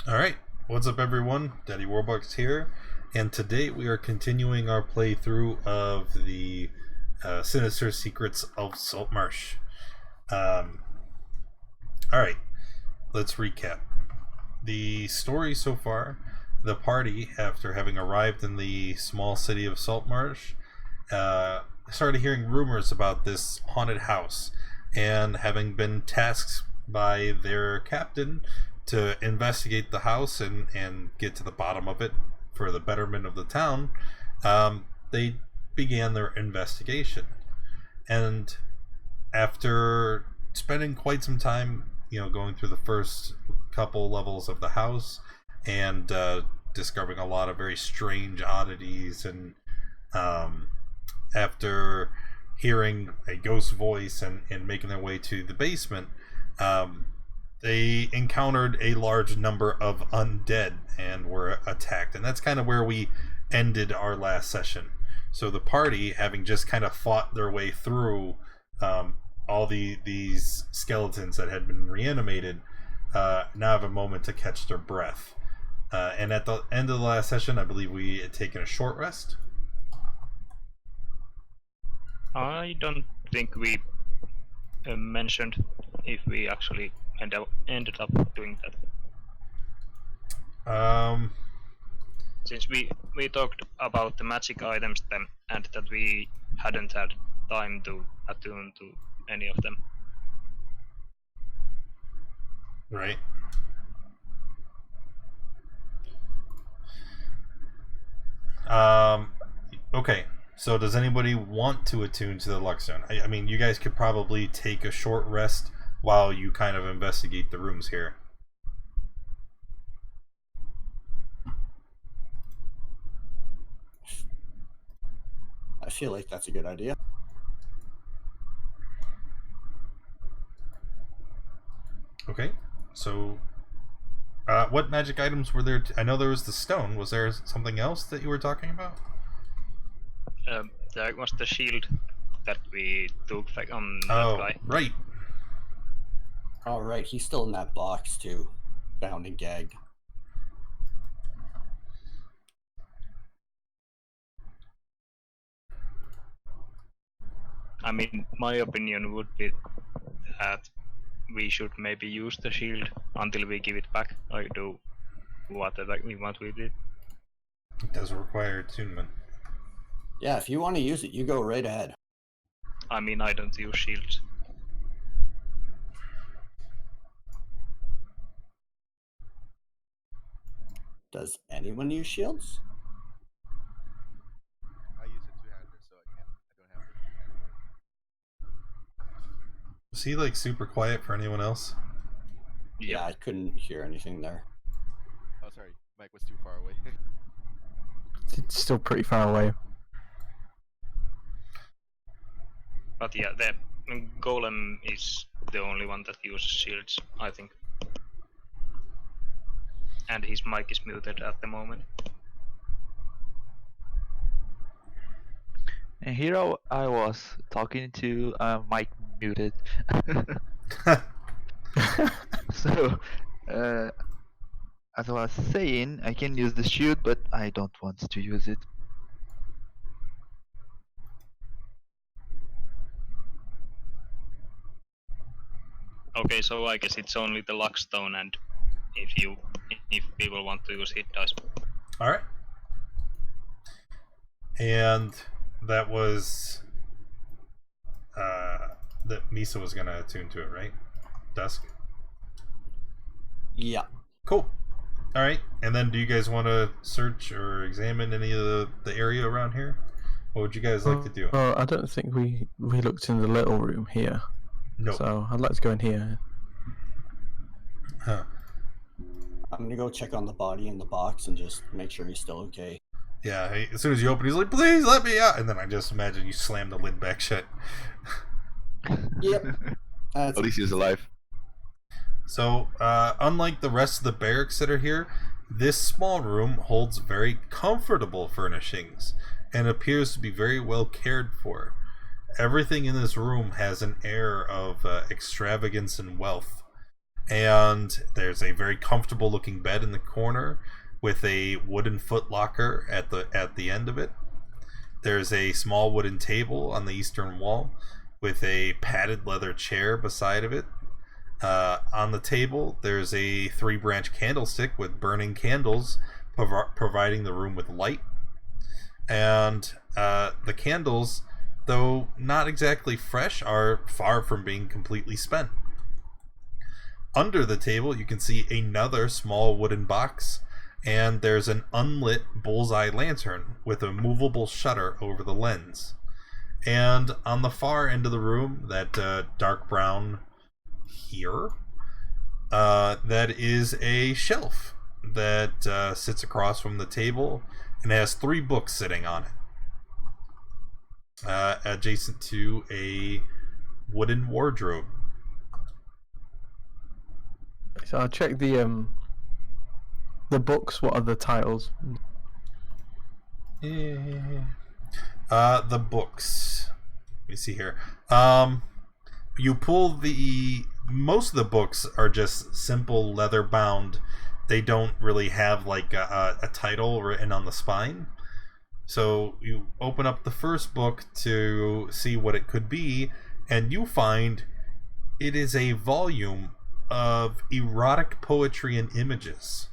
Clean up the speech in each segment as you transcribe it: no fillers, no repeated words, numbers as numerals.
Alright, what's up everyone? Daddy Warbucks here, and today we are continuing our playthrough of the Sinister Secrets of Saltmarsh. Alright, let's recap. The story so far, the party, after having arrived in the small city of Saltmarsh, started hearing rumors about this haunted house, and having been tasked by their captain to investigate the house and get to the bottom of it for the betterment of the town, they began their investigation. And after spending quite some time, going through the first couple levels of the house and discovering a lot of very strange oddities, and after hearing a ghost voice and making their way to the basement, they encountered a large number of undead and were attacked. And that's kind of where we ended our last session. So the party, having just kind of fought their way through all these skeletons that had been reanimated, now have a moment to catch their breath. And at the end of the last session, I believe we had taken a short rest. I don't think we mentioned if we actually ended up doing that. Since we talked about the magic items then, and that we hadn't had time to attune to any of them. Right. Okay. So does anybody want to attune to the Luxstone? I mean, you guys could probably take a short rest while you kind of investigate the rooms here. I feel like that's a good idea. Okay. So what magic items were there? I know there was the stone. Was there something else that you were talking about? There was the shield that we took back on that guy. Oh, right. All right, he's still in that box too, bound and gagged. I mean, my opinion would be that we should maybe use the shield until we give it back, or do whatever we want with it. It does require attunement. Yeah, if you want to use it, you go right ahead. I mean, I don't use shields. Does anyone use shields? I use a two-hander, so I don't have the three-hander. Was he like super quiet for anyone else? Yeah, I couldn't hear anything there. Oh, sorry, Mike was too far away. It's still pretty far away. But yeah, the golem is the only one that uses shields, I think. And his mic is muted at the moment. And here I was talking to mic muted. So, as I was saying, I can use the shield, but I don't want to use it. Okay, so I guess it's only the Luckstone, and if people want to use hit dice. All right. And that was that Misa was gonna attune to it, right? Dusk. Yeah. Cool. All right. And then, do you guys want to search or examine any of the area around here? What would you guys like to do? Well, I don't think we looked in the little room here. No. So I'd like to go in here. Huh. I'm gonna go check on the body in the box and just make sure he's still okay. Yeah. As soon as you open, he's like, "Please let me out!" And then I just imagine you slam the lid back shut. Yep. At least he's alive. So, unlike the rest of the barracks that are here, this small room holds very comfortable furnishings and appears to be very well cared for. Everything in this room has an air of extravagance and wealth. And there's a very comfortable looking bed in the corner with a wooden footlocker at the end of it. There's a small wooden table on the eastern wall with a padded leather chair beside of it. On the table, there's a 3-branch candlestick with burning candles providing the room with light. And the candles, though not exactly fresh, are far from being completely spent. Under the table, you can see another small wooden box, and there's an unlit bullseye lantern with a movable shutter over the lens. And on the far end of the room, that dark brown here, that is a shelf that sits across from the table and has 3 books sitting on it, adjacent to a wooden wardrobe. So I'll check the books. What are the titles? The books. Let me see here. You pull most of the books are just simple leather bound. They don't really have like a title written on the spine. So you open up the first book to see what it could be, and you find it is a volume of erotic poetry and images,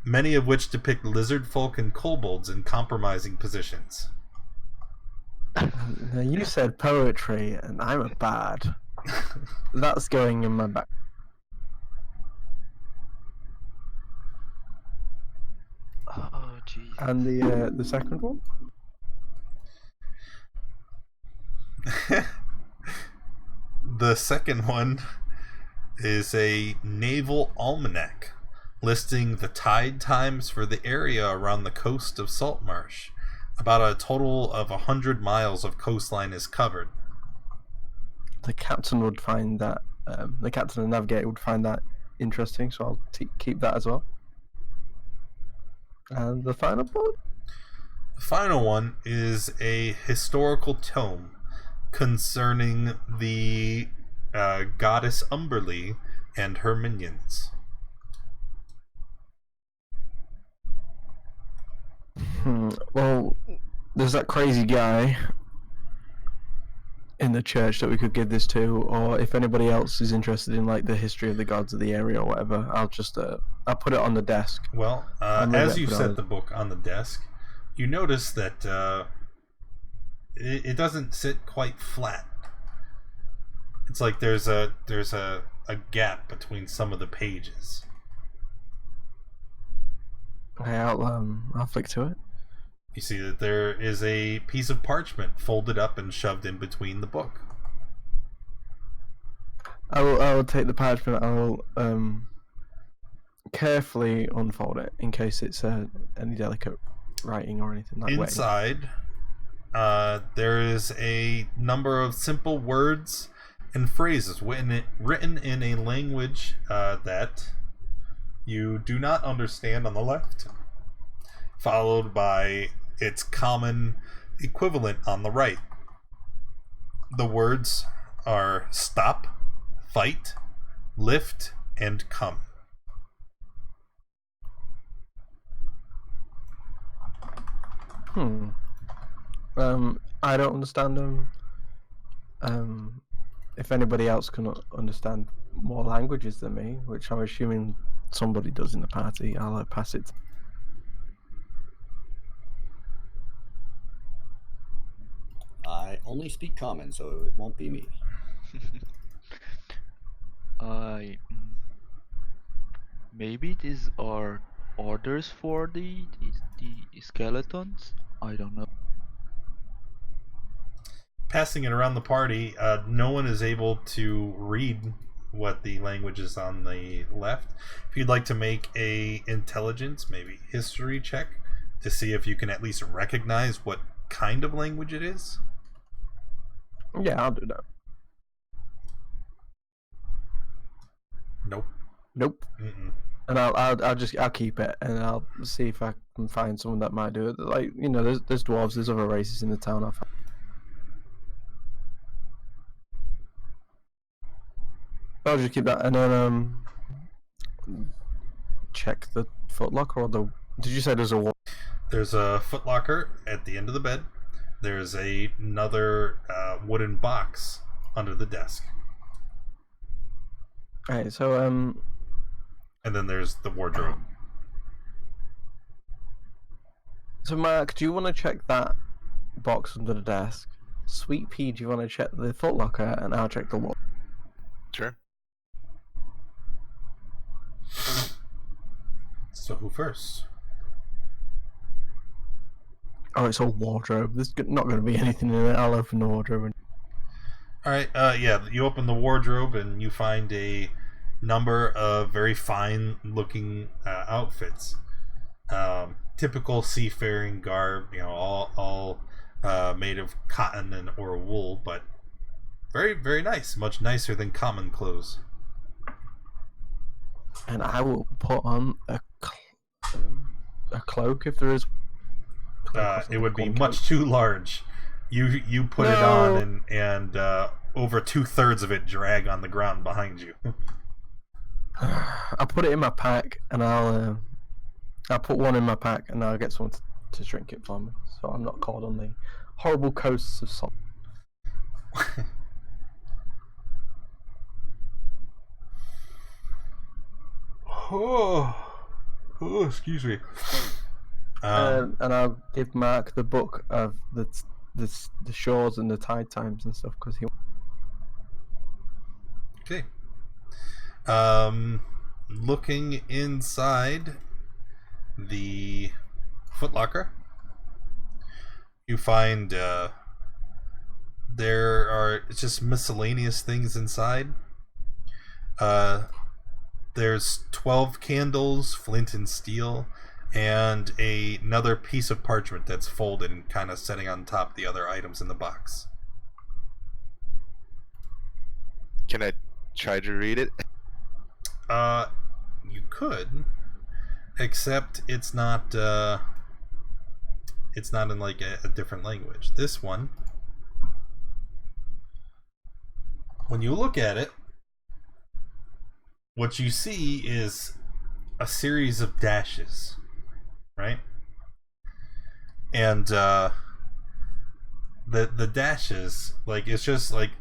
many of which depict lizard folk and kobolds in compromising positions. Now you said poetry, and I'm a bad. That's going in my back. Oh, jeez. And the second one? The second one is a naval almanac listing the tide times for the area around the coast of Saltmarsh. About a total of 100 miles of coastline is covered. The captain would find that. The captain and navigator would find that interesting, so I'll keep that as well. And the final book? The final one is a historical tome concerning the goddess Umberlee and her minions. Well, there's that crazy guy in the church that we could give this to, or if anybody else is interested in like the history of the gods of the area or whatever, I'll just I'll put it on the desk. Well, as you set the book on the desk, you notice that it doesn't sit quite flat. It's like there's a gap between some of the pages. Okay, I'll flick to it. You see that there is a piece of parchment folded up and shoved in between the book. I will take the parchment. I will carefully unfold it in case it's any delicate writing or anything like that. Inside, there is a number of simple words and phrases written in a language that you do not understand on the left, followed by its common equivalent on the right. The words are stop, fight, lift, and come. I don't understand them. If anybody else can understand more languages than me, which I'm assuming somebody does in the party, I'll pass it. I only speak common, so it won't be me. Maybe these are orders for the skeletons. I don't know. Passing it around the party, no one is able to read what the language is on the left. If you'd like to make a intelligence, maybe history check to see if you can at least recognize what kind of language it is. Yeah, I'll do that. Nope. Mm-mm. And I'll keep it, and I'll see if I can find someone that might do it. Like, you know, there's dwarves, there's other races in the town. I'll just keep that, and then check the footlocker or the? Did you say there's a wall? There's a footlocker at the end of the bed. There's another wooden box under the desk. Alright, so And then there's the wardrobe. So Mark, do you want to check that box under the desk? Sweet Pea, do you want to check the footlocker, and I'll check the wall? Sure. So who first? Oh, it's all wardrobe. There's not going to be anything in it. I'll open the wardrobe. And... Alright, yeah, you open the wardrobe and you find a number of very fine looking outfits. Typical seafaring garb, all made of cotton and or wool, but very, very nice. Much nicer than common clothes. And I will put on a cloak if there is. It would be much too large. You put it on and over 2/3 of it drag on the ground behind you. I'll put it in my pack, and I'll put one in my pack, and I'll get someone to shrink it for me, so I'm not caught on the horrible coasts of Salt. Excuse me. And I'll give Mark the book of the shores and the tide times and stuff, because he. Okay. Looking inside the footlocker, you find there are just miscellaneous things inside. There's 12 candles, flint and steel, and another piece of parchment that's folded and kind of sitting on top of the other items in the box. Can I try to read it? You could, except it's not in like a different language. This one, when you look at it, what you see is a series of dashes, right? And the dashes, like, it's just like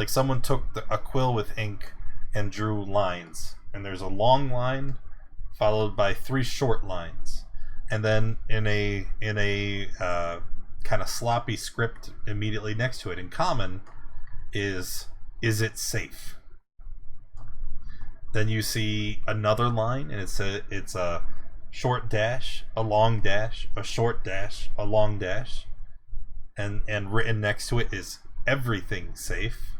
someone took a quill with ink and drew lines, and there's a long line followed by 3 short lines, and then in a kind of sloppy script immediately next to it in common is it safe? Then you see another line, and it's a short dash, a long dash, a short dash, a long dash, and written next to it is everything safe.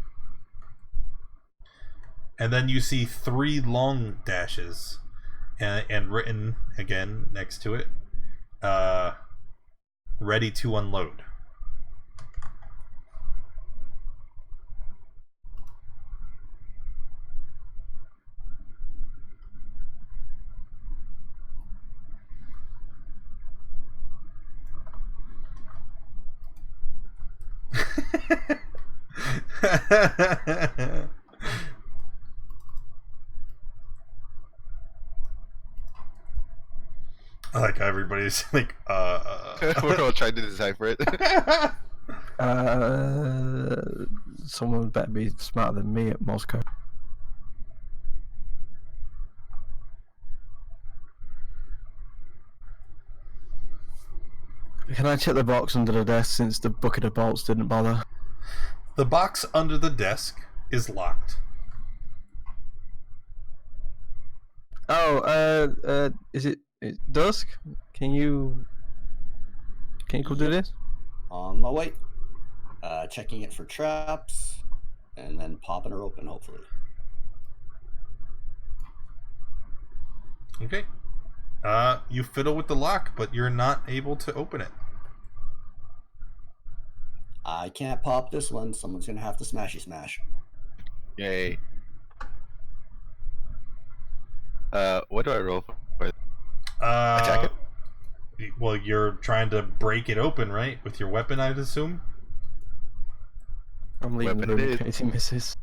And then you see 3 long dashes, and written again next to it, ready to unload. I like how everybody's like, We're all trying to decipher it. Someone better be smarter than me at Moscow. Can I check the box under the desk since the bucket of bolts didn't bother? The box under the desk is locked. Oh, is it dusk? Can you come do this? On my way. Checking it for traps, and then popping her open, hopefully. Okay. You fiddle with the lock, but you're not able to open it. I can't pop this one. Someone's gonna have to smashy smash. Yay. What do I roll for? Attack it? Well, you're trying to break it open, right? With your weapon, I'd assume? I'm leaving Weapon the room it in case he misses.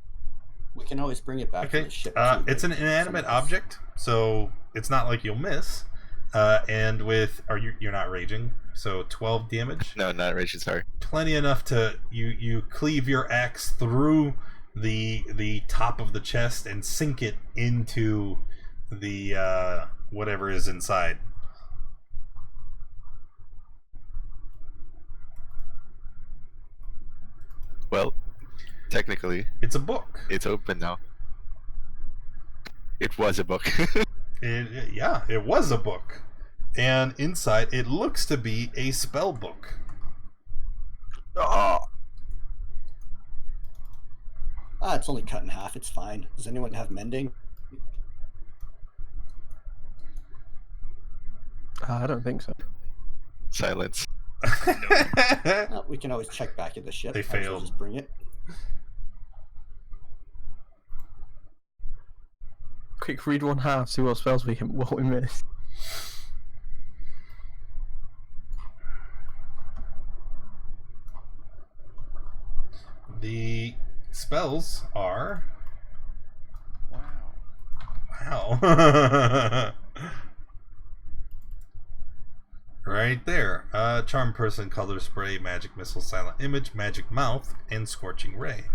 We can always bring it back to Okay. the ship. It's an inanimate object, so it's not like you'll miss. And with you're not raging, so 12 damage. No, not raging. Sorry. Plenty enough to you cleave your axe through the top of the chest and sink it into the whatever is inside. Well, technically, It's a book. it's open now. It was a book. It was a book, and inside it looks to be a spell book. Oh, It's only cut in half. It's fine. Does anyone have mending? I don't think so. Silence. We can always check back at the ship. They Might as well failed. Just bring it. Quick, read 1/2. See what spells we miss. The spells are Wow. wow. Right there. Charm Person, Color Spray, Magic Missile, Silent Image, Magic Mouth, and Scorching Ray.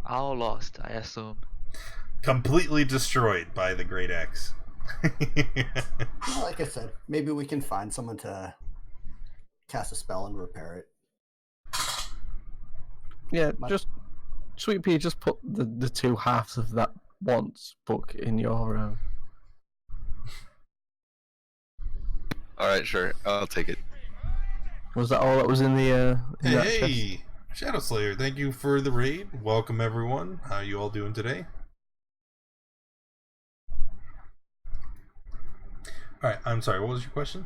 All lost, I assume. Completely destroyed by the Great Axe. Well, like I said, maybe we can find someone to cast a spell and repair it. Yeah, My- just Sweet Pea, just put the two halves of that once book in your. All right, sure. I'll take it. Was that all that was in the? In that chest? Hey, Shadow Slayer, thank you for the raid. Welcome everyone. How you all doing today? Alright, I'm sorry, what was your question?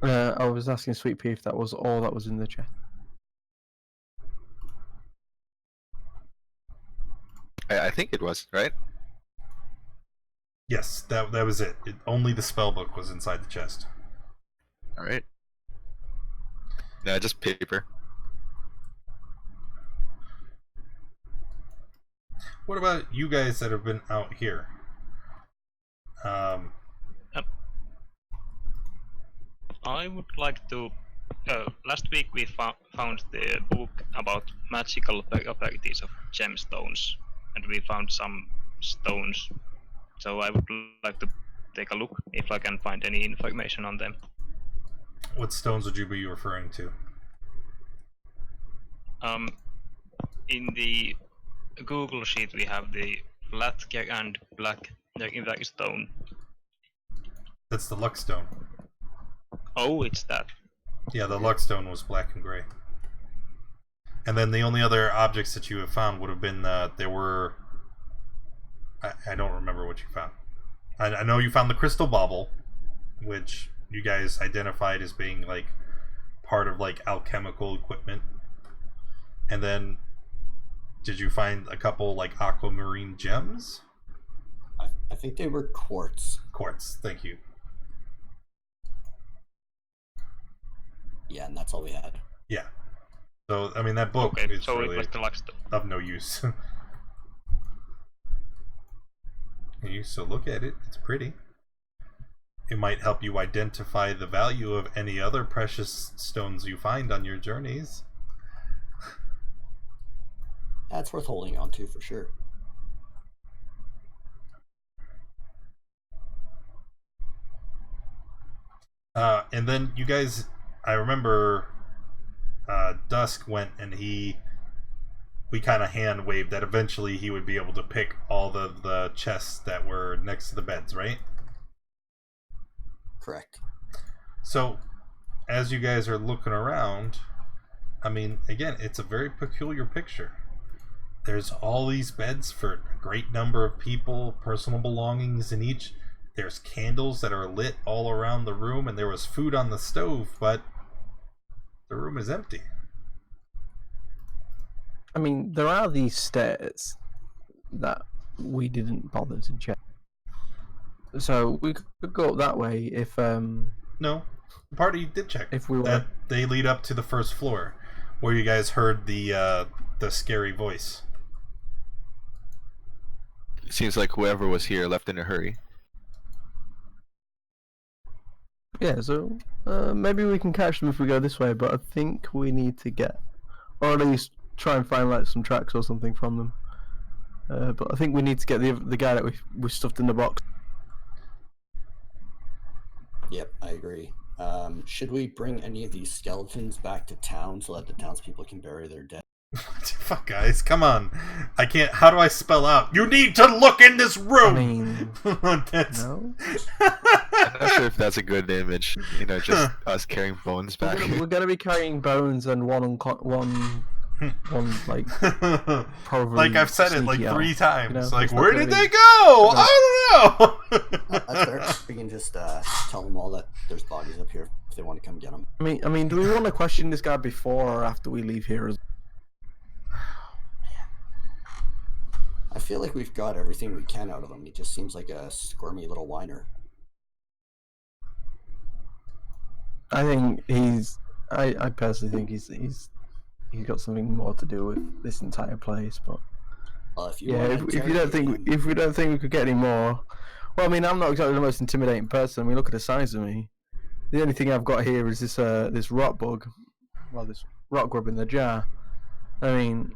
I was asking Sweet Pea if that was all that was in the chest. I think it was, right? Yes, that was it. Only the spell book was inside the chest. All right. No, just paper. What about you guys that have been out here? I would like to. Last week we found the book about magical properties of gemstones, and we found some stones. So I would like to take a look if I can find any information on them. What stones would you be referring to? In the Google sheet we have the flat and black stone. That's the luck stone. Oh, it's that. Yeah, the luck stone was black and gray. And then the only other objects that you have found would have been there were. I don't remember what you found. I know you found the crystal bauble, which you guys identified as being like part of like alchemical equipment. And then, did you find a couple like aquamarine gems? I think they were quartz. Quartz, thank you. Yeah, and that's all we had. Yeah. So I mean that book Okay, is so really it was the luck stone. of no use. You so look at it; it's pretty. It might help you identify the value of any other precious stones you find on your journeys. That's worth holding on to for sure. And then you guys, I remember Dusk went and we kind of hand waved that eventually he would be able to pick all the chests that were next to the beds, right? Correct. So, as you guys are looking around, I mean, again, it's a very peculiar picture. There's all these beds for a great number of people, personal belongings in each. There's candles that are lit all around the room, and there was food on the stove, but the room is empty. I mean, there are these stairs that we didn't bother to check. So we could go up that way if No, The party did check. If we were- that they lead up to the first floor, where you guys heard the scary voice. It seems like whoever was here left in a hurry. Yeah, so maybe we can catch them if we go this way, but I think we need to get, or at least try and find like some tracks or something from them. But I think we need to get the guy that we stuffed in the box. Yep, I agree. Should we bring any of these skeletons back to town so that the townspeople can bury their dead? Fuck, guys, come on. I can't. How do I spell out? You need to look in this room! I mean, That's... no. I'm not sure if that's a good image. You know, just us carrying bones back. We're gonna be carrying bones and one like probably. Like I've said it like sneaky 3 elf, times. you know? Like, It's not where gonna did be- they go? I don't know. That's fair. We can just tell them all that there's bodies up here if they want to come get them. I mean, do we want to question this guy before or after we leave here? I feel like we've got everything we can out of him. He just seems like a squirmy little whiner. I think I personally think he's got something more to do with this entire place. But If you yeah, want if we don't think we could get any more, well, I mean, I'm not exactly the most intimidating person. I mean, look at the size of me. The only thing I've got here is this rot bug, well, this rot grub in the jar. I mean,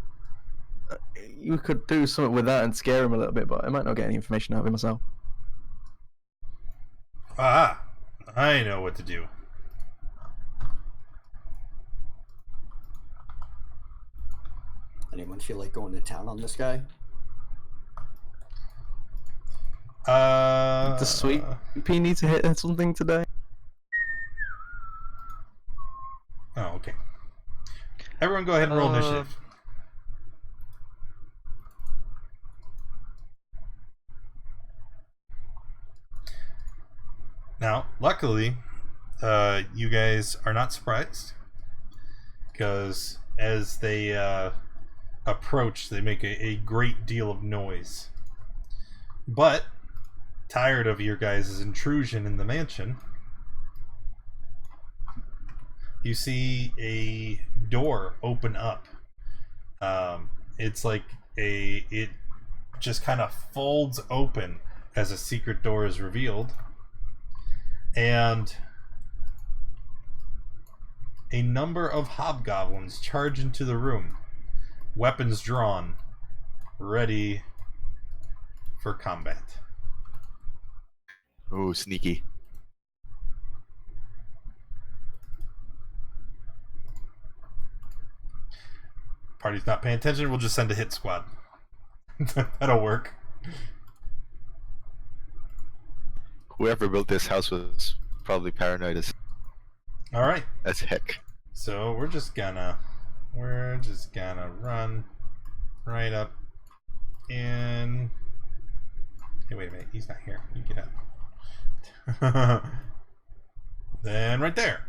you could do something with that and scare him a little bit, but I might not get any information out of him myself. Ah, I know what to do. Anyone feel like going to town on this guy? Does Sweet Pea need to hit something today? Oh, okay. Everyone go ahead and roll initiative. Now, luckily, you guys are not surprised, because as they approach, they make a great deal of noise. But, tired of your guys' intrusion in the mansion, you see a door open up. It's like it just kind of folds open as a secret door is revealed. And a number of hobgoblins charge into the room, weapons drawn, ready for combat. Ooh, sneaky. Party's not paying attention, we'll just send a hit squad. That'll work. Whoever built this house was probably paranoid Alright, as heck. so we're just gonna run right up in... Hey, wait a minute, he's not here. You get out. Then right there.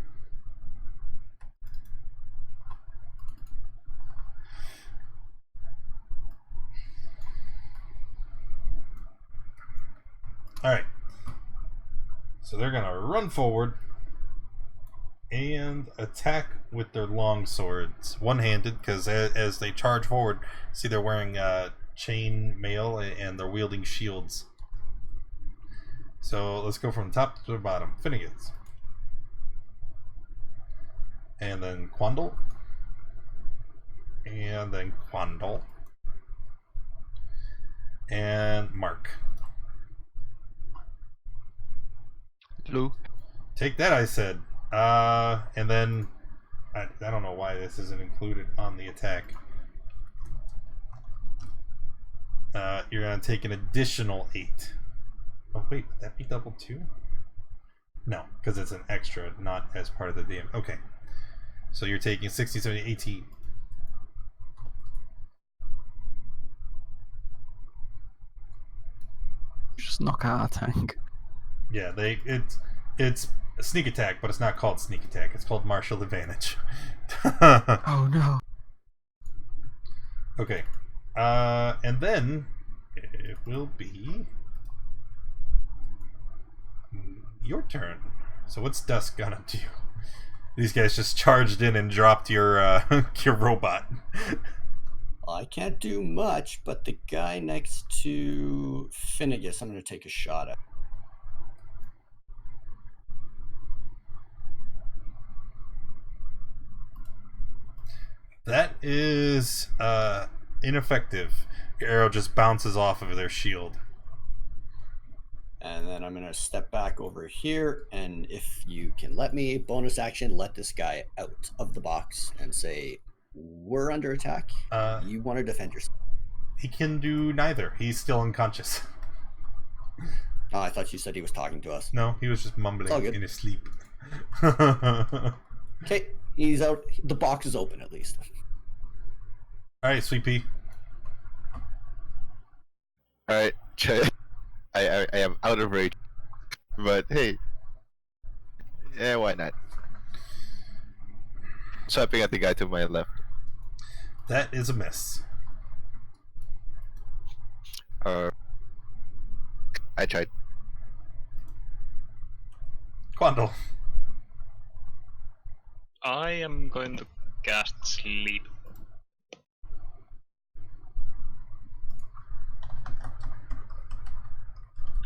Alright. So they're gonna run forward and attack with their long swords, one-handed, because as they charge forward, see they're wearing chain mail and they're wielding shields. So let's go from the top to the bottom. Finnegans. And then Quandle. And then Quandle. And Mark. Lou. Take that, I said. And then I don't know why this isn't included on the attack. You're gonna take an additional 8. Oh wait, would that be double 2? No, because it's an extra, not as part of the DM. Okay. So you're taking 16, 17, 18. Just knock out our tank. Yeah, it's a sneak attack, but it's not called sneak attack. It's called martial advantage. Oh no. Okay. And then it will be your turn. So what's Dusk gonna do? These guys just charged in and dropped your your robot. I can't do much, but the guy next to Finnegas, I'm going to take a shot at. That is ineffective. Your arrow just bounces off of their shield. And then I'm going to step back over here, and if you can let me, bonus action, let this guy out of the box and say, we're under attack. You want to defend yourself. He can do neither. He's still unconscious. Oh, I thought you said he was talking to us. No, he was just It's all mumbling good. in his sleep. Okay, he's out. The box is open at least. Alright, Sweet Pea. Alright, I am out of rage. But hey. Yeah, why not? Swiping at the guy to my left. That is a miss. I tried. Quandle. I am going to cast Sleep.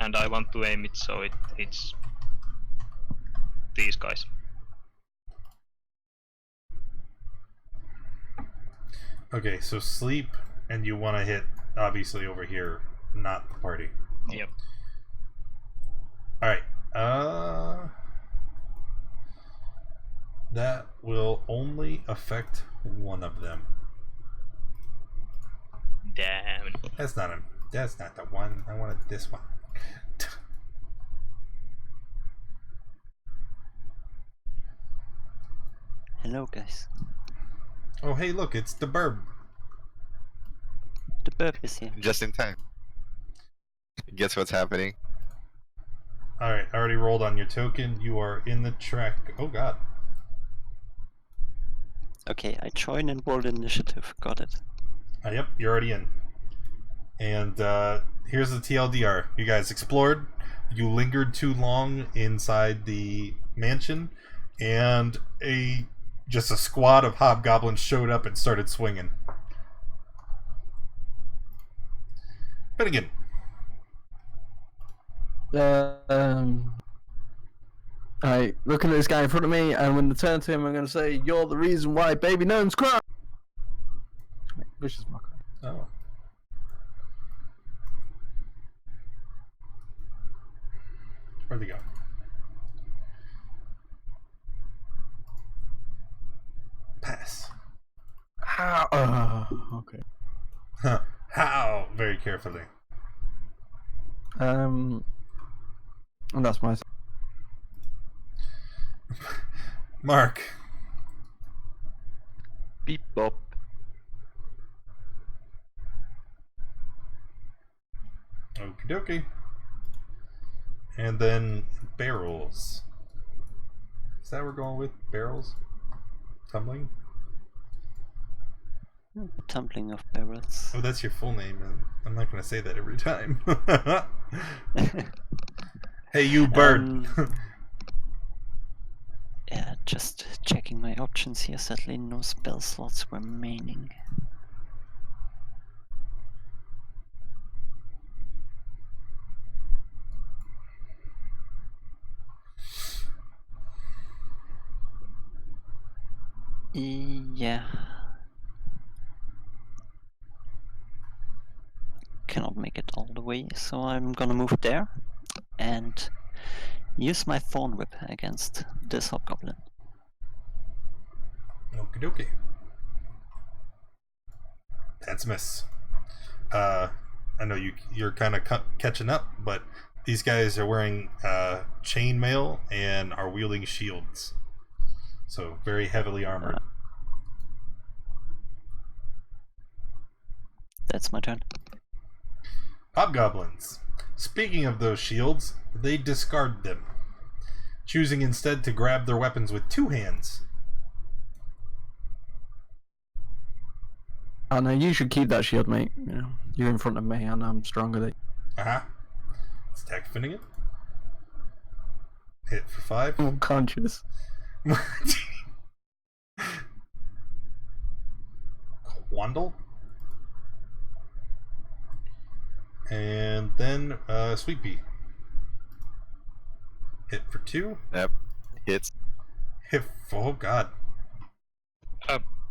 And I want to aim it so it hits these guys. Okay, so sleep, and you want to hit, obviously, over here, not the party. Yep. Alright, that will only affect one of them. Damn. That's not him. That's not the one. I wanted this one. Hello, guys. Oh, hey, look, it's the burb. The burp is here. Just in time. Guess what's happening? Alright, I already rolled on your token. You are in the track. Oh, God. Okay, I join and roll initiative. Got it. Yep, you're already in. And here's the TLDR. You guys explored. You lingered too long inside the mansion, and just a squad of hobgoblins showed up and started swinging. Finnegan. I looking at this guy in front of me, and when I turn to him, I'm going to say, "You're the reason why baby gnomes cry." Vicious mockery. Oh. Where'd they go? Pass. How? Okay. Huh. How? Very carefully. And that's my. Mark. Beep bop. Okie dokie. And then barrels. Is that what we're going with? Barrels? Tumbling? Tumbling of barrels. Oh, that's your full name, and I'm not going to say that every time. Hey, you bird. Yeah, just checking my options here. Sadly, no spell slots remaining. Yeah. Cannot make it all the way, so I'm gonna move there and use my Thorn Whip against this hobgoblin. Okie dokie. That's a miss. I know you're kind of catching up, but these guys are wearing chainmail and are wielding shields. So very heavily armored. That's my turn. Hobgoblins. Speaking of those shields, they discard them, choosing instead to grab their weapons with two hands. Oh no, you should keep that shield, mate. You know, you're in front of me, and I'm stronger than. Uh-huh. Let's attack Finnegan. Hit for 5. I'm unconscious. Quandle. And then Sweet Pea. Hit for 2. Yep. Hits. Hit for, oh god.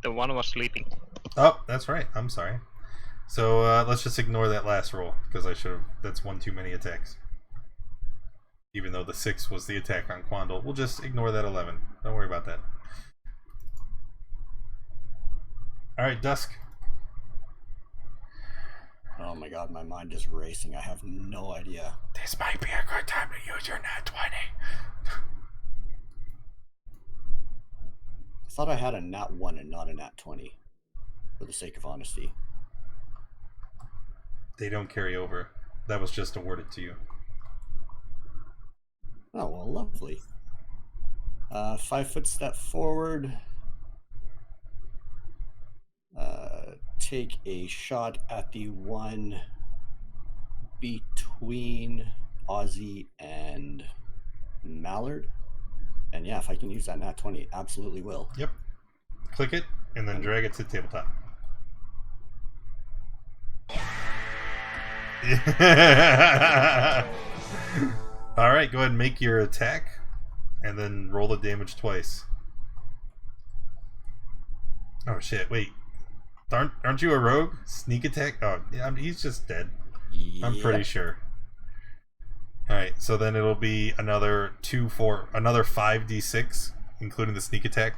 The one was sleeping. Oh, that's right. I'm sorry. So let's just ignore that last roll because I should have. That's one too many attacks. Even though the 6 was the attack on Quandle, we'll just ignore that 11. Don't worry about that. All right, Dusk. Oh my god, my mind is racing. I have no idea. This might be a good time to use your nat 20. I thought I had a nat 1 and not a nat 20, for the sake of honesty. They don't carry over. That was just awarded to you. Oh, well, lovely. 5-foot step forward. Take a shot at the one between Ozzy and Mallard. And yeah, if I can use that nat 20, absolutely will. Yep. Click it, and then drag it to the tabletop. Alright, go ahead and make your attack, and then roll the damage twice. Oh shit, wait. Aren't you a rogue? Sneak attack? Oh, yeah, he's just dead. I'm pretty sure. Alright, so then it'll be another 5d6, including the sneak attack.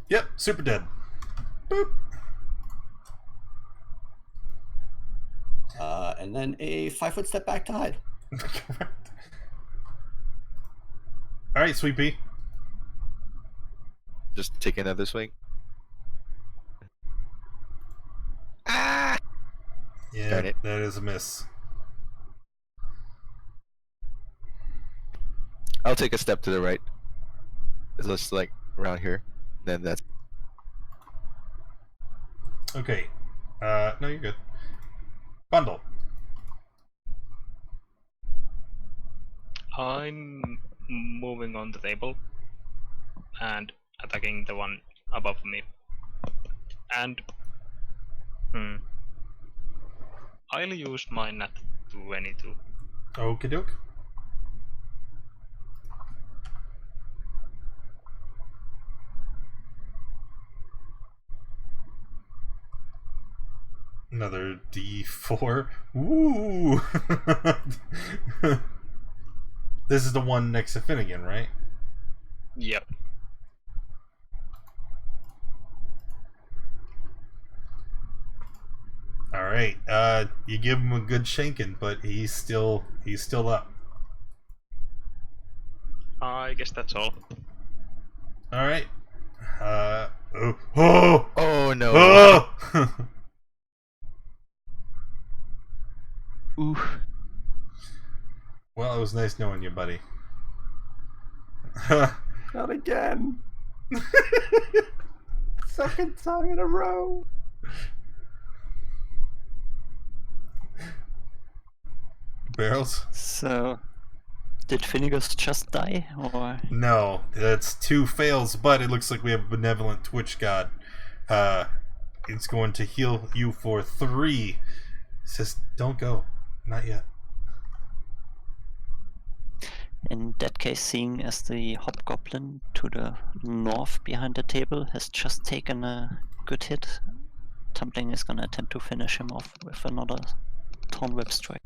Yep, super dead. Boop. And then a 5-foot step back to hide. Alright, Sweet Pea. Just take another swing. Ah! Yeah, Darn it. that is a miss. I'll take a step to the right. It's just like around here. Then that's Okay. No, you're good. Bundle. I'm moving on the table and attacking the one above me. And I'll use my nat 22. Okie doke. Another D4. Woo! This is the one next to Finnegan, right? Yep. All right. You give him a good shanking, but he's still up. I guess that's all. All right. Oh no. Oh! Ooh. Well, it was nice knowing you, buddy. Not again. Second time in a row. Barrels? So, did Finnegas just die, or? No, that's 2 fails, but it looks like we have a benevolent Twitch god. It's going to heal you for 3. It says, don't go. Not yet. In that case, seeing as the hobgoblin to the north behind the table has just taken a good hit, Tumbling is gonna attempt to finish him off with another Torn Whip strike.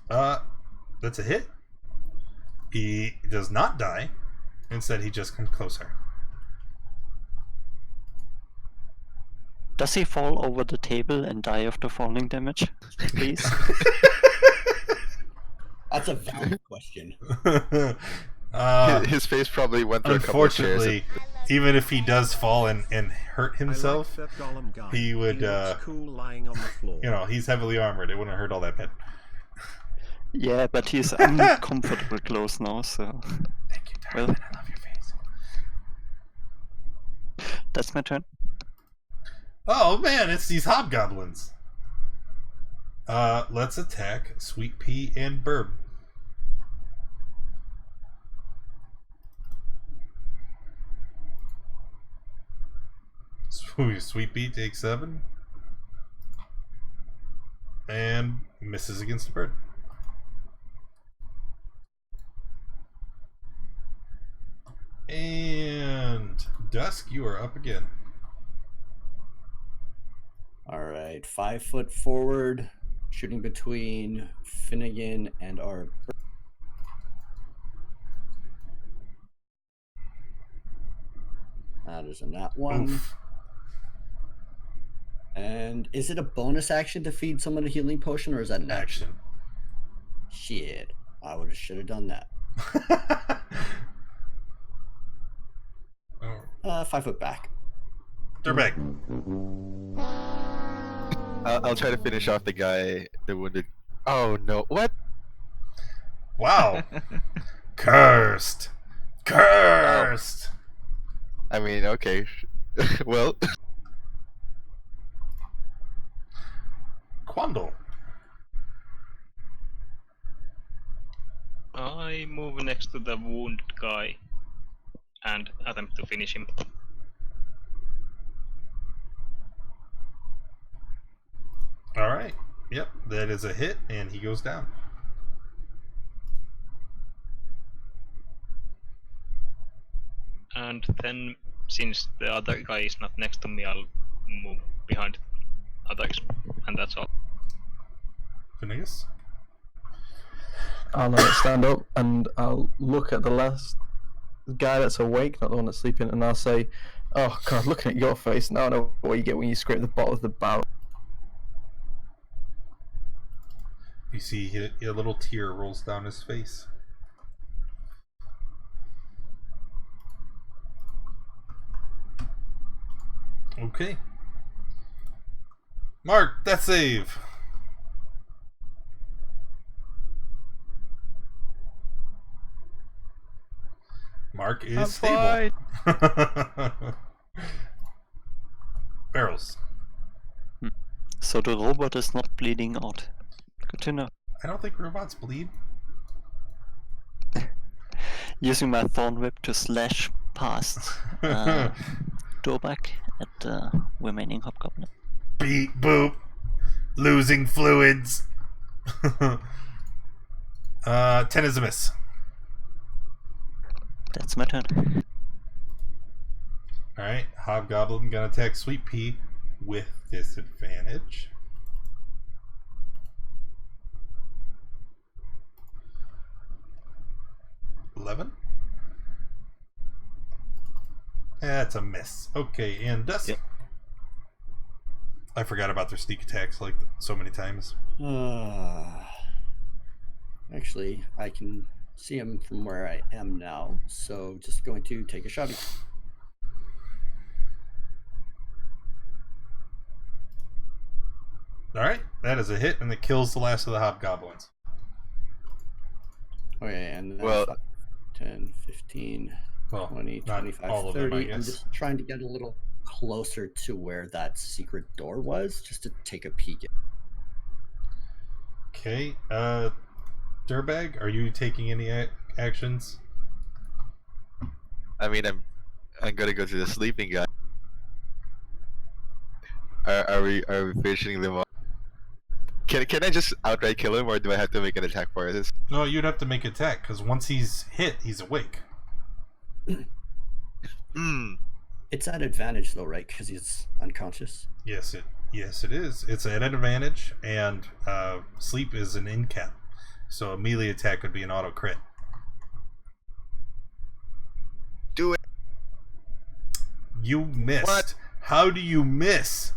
That's a hit. He does not die. Instead, he just comes closer. Does he fall over the table and die of the falling damage, please? That's a valid question. His face probably went through a couple of chairs. Unfortunately, even if he does fall and hurt himself, he would, he's heavily armored. It wouldn't hurt all that bad. Yeah, but he's uncomfortable close now, so... Thank you, Darwin. Well, I love your face. that's my turn. Oh man, it's these hobgoblins. Let's attack Sweet Pea and Burb. Sweet Pea takes 7. And misses against the bird. And Dusk, you are up again. All right, 5 foot forward, shooting between Finnegan and our. That is a nat 1. Oof. And is it a bonus action to feed someone a healing potion, or is that an action? Shit, I should have done that. 5 foot back. Dirtbag. I'll try to finish off the guy, the wounded. Oh no! What? Wow. Cursed. Cursed. I mean, okay. Well. Quandle. I move next to the wounded guy and attempt to finish him. Alright. Yep, that is a hit, and he goes down. And then, since the other guy is not next to me, I'll move behind others, and that's all. Phineas? I'll stand up and I'll look at the last guy that's awake, not the one that's sleeping, and I'll say, "Oh God, looking at your face now, I know what you get when you scrape the bottom of the barrel." You see a little tear rolls down his face. Okay. Mark, that save. Mark is stable. Barrels. So the robot is not bleeding out. Good to know. I don't think robots bleed. Using my thorn whip to slash past Dobak at the remaining hobgoblin. Beep boop. Losing fluids. 10 is a miss. That's my turn. Alright, Hobgoblin gonna attack Sweet Pea with disadvantage. $11. That's a miss. Okay, and Dusk. Yep. I forgot about their sneak attacks like so many times. Actually, I can see him from where I am now, so just going to take a shot. Alright, that is a hit, and it kills the last of the Hobgoblins. Okay, and then Well, 10, 15, Well, 20, not 25, all of them, 30. I I'm guess. just trying to get a little closer to where that secret door was, just to take a peek. Okay, Dirtbag, are you taking any actions? I mean, I'm gonna go to the sleeping guy. Are we finishing them off? Can I just outright kill him, or do I have to make an attack for this? No, you'd have to make an attack, because once he's hit, he's awake. Hmm. It's at advantage though, right? Because he's unconscious. Yes, it is. It's at an advantage, and sleep is an in cap, so a melee attack would be an auto crit. Do it. You missed. What? How do you miss?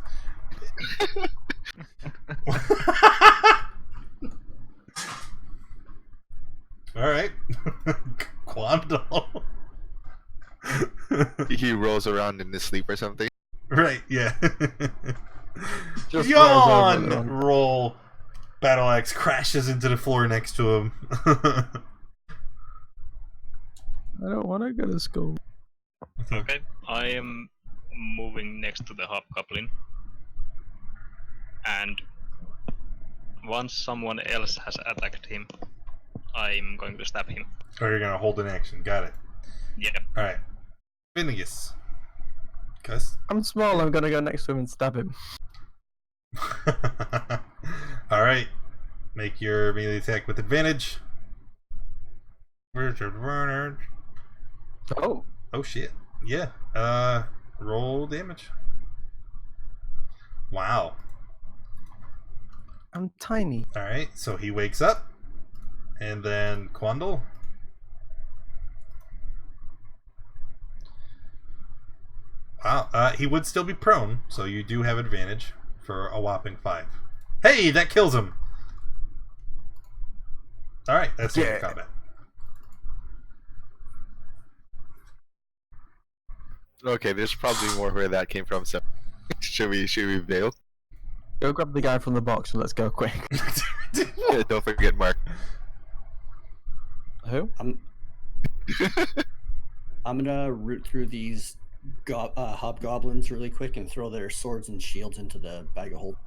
All right, Quandle. He rolls around in his sleep or something. Right, yeah. Just rolls over Yawn! the one. Roll. Battle axe crashes into the floor next to him. I don't want to go to school. Okay, I am moving next to the hobgoblin and once someone else has attacked him, I'm going to stab him. Or you're gonna hold an action. Got it. Yeah. Alright. Finnegas. Cuss. I'm small. I'm gonna go next to him and stab him. Alright. Make your melee attack with advantage. Oh, Oh shit. Yeah. Roll damage. Wow. I'm tiny. Alright, so he wakes up. And then Quandle. Wow. He would still be prone, so you do have advantage for a whopping 5. Hey, that kills him! Alright, that's your combat. Okay, there's probably more where that came from. So, should we bail? Go grab the guy from the box and let's go quick. Yeah, don't forget Mark. Who? I'm gonna root through these hobgoblins really quick and throw their swords and shields into the bag of holding.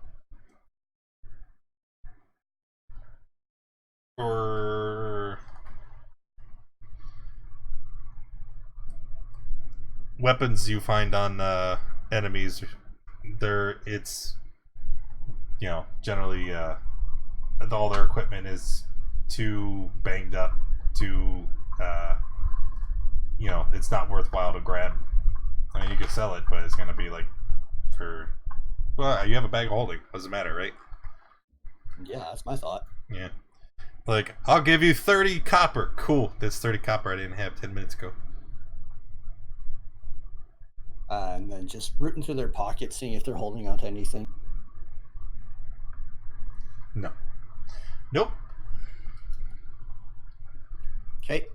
For weapons you find on enemies, it's generally all their equipment is too banged up to it's not worthwhile to grab. I mean, you could sell it, but it's gonna be like you have a bag of holding, doesn't matter, right? Yeah, that's my thought. Yeah. Like, I'll give you 30 copper. Cool. That's 30 copper I didn't have 10 minutes ago. And then just rooting through their pockets, seeing if they're holding on to anything. No. Nope. Okay.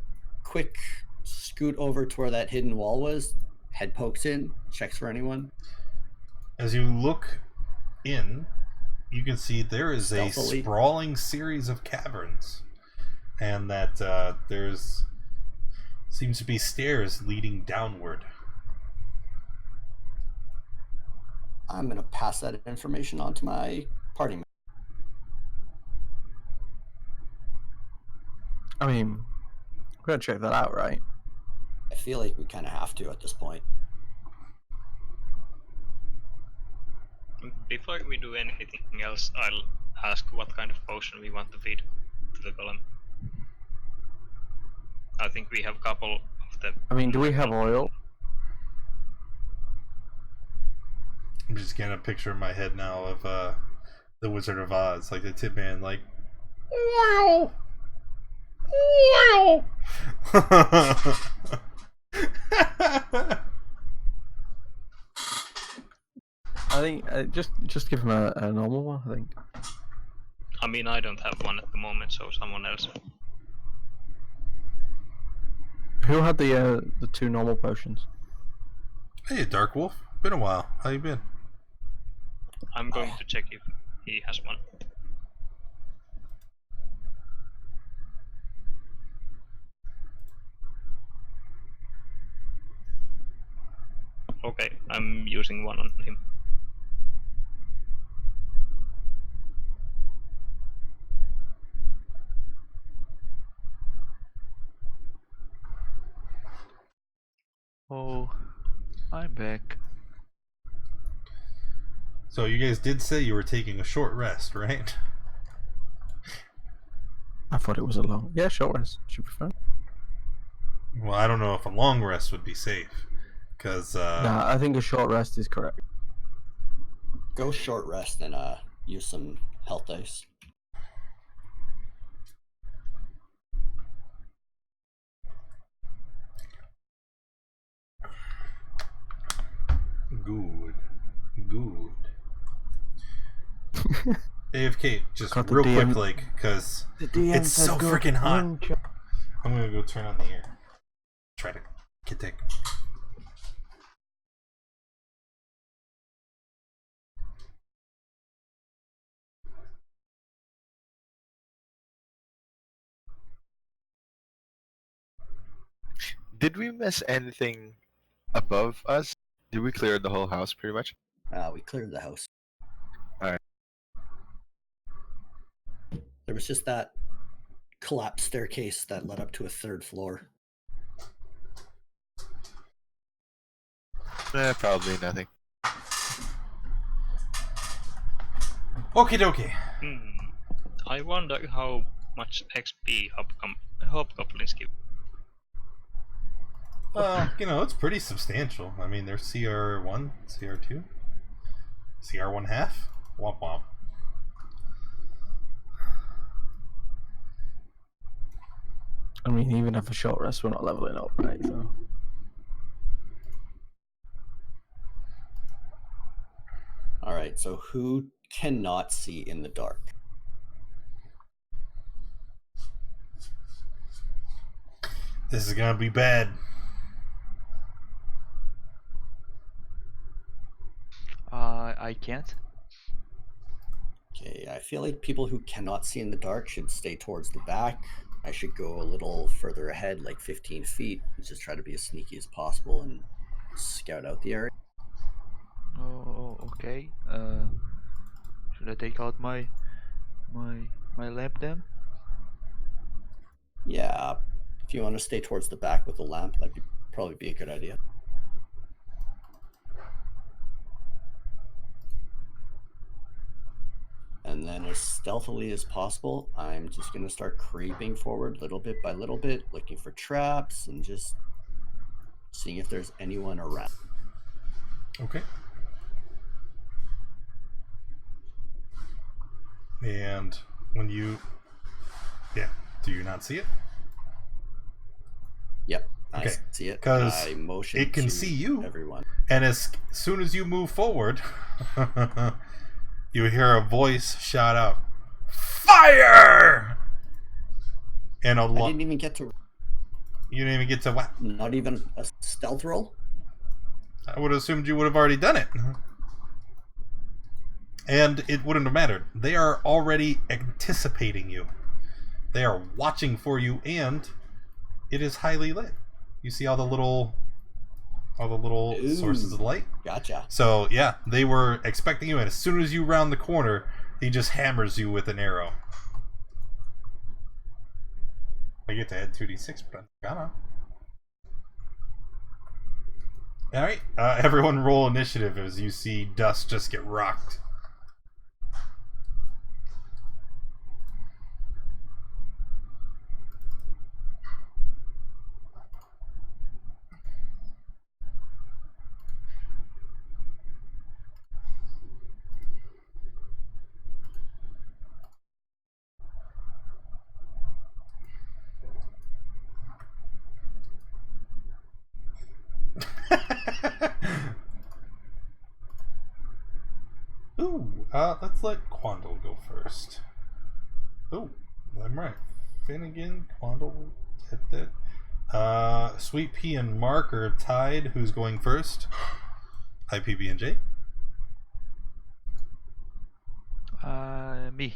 Quick scoot over to where that hidden wall was. Head pokes in, checks for anyone. As you look in, you can see there is stealthily a sprawling series of caverns, and that there's seems to be stairs leading downward. I'm gonna pass that information on to my party member. I mean, we're gonna check that out, right? I feel like we kind of have to at this point. Before we do anything else, I'll ask what kind of potion we want to feed to the golem. I think we have a couple of them. I mean, do we have oil? I'm just getting a picture in my head now of the Wizard of Oz, like the Tin Man, like oil, oil. I think just give him a normal one. I think. I mean, I don't have one at the moment, so someone else. Who had the 2 normal potions? Hey, Dark Wolf. Been a while. How you been? I'm going to check if he has one. Okay, I'm using one on him. Oh, I'm back. So you guys did say you were taking a short rest, right? I thought it was a long. Yeah, short rest should be fine. Well, I don't know if a long rest would be safe, because Nah, I think a short rest is correct. Go short rest and use some health dice. Good. AFK, just Got the real DM quick, like, because The DM it's said so go freaking hot. run, I'm gonna go turn on the air. Try to get that. Did we miss anything above us? Did we clear the whole house pretty much? We cleared the house. Alright. There was just that collapsed staircase that led up to a third floor. Probably nothing. Okie dokie. I wonder how much XP hobgoblins give. It's pretty substantial. I mean, they're CR1, CR2, CR1 half. Womp womp. I mean, even if a short rest, we're not leveling up, right? So. All right, so who cannot see in the dark? This is gonna be bad. I can't. Okay, I feel like people who cannot see in the dark should stay towards the back. I should go a little further ahead, like 15 feet, and just try to be as sneaky as possible and scout out the area. Oh, okay. Should I take out my lamp then? Yeah, if you want to stay towards the back with the lamp, that'd probably be a good idea. And then as stealthily as possible, I'm just going to start creeping forward little bit by little bit, looking for traps and just seeing if there's anyone around. Okay. And when you... Yeah, do you not see it? Yep, Okay. I see it. Because I motion it can to see you. everyone. And as soon as you move forward, you hear a voice shout out, "Fire!" And I didn't even get to... You didn't even get to what? Not even a stealth roll? I would have assumed you would have already done it. And it wouldn't have mattered. They are already anticipating you. They are watching for you, and it is highly lit. You see all the little Ooh, sources of light? Gotcha. So, yeah, they were expecting you, and as soon as you round the corner, he just hammers you with an arrow. I get to add 2d6, but I'm gonna. Alright, everyone roll initiative as you see Dust just get rocked. Ooh, let's let Quandle go first. Ooh, I'm right. Finnegan, Quandle, Sweet Pea and Mark are tied. Who's going first? IPB and J? Me.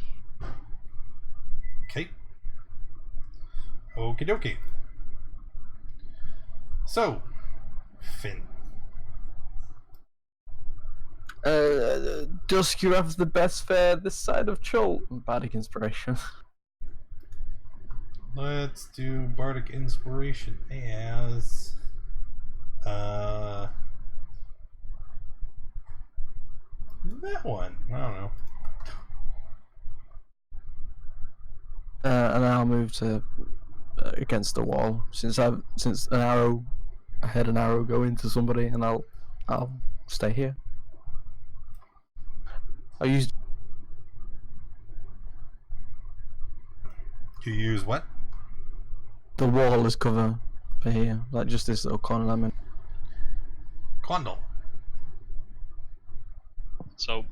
Okay. Okie dokie. So, Finn. Dusk, you have the best fare this side of Chult. Bardic inspiration. Let's do Bardic Inspiration as... that one. I don't know. And I'll move to against the wall since I had an arrow go into somebody, and I'll stay here. I used. You use what? The wall as cover for here, like just this little corner I'm in. Quandle. So,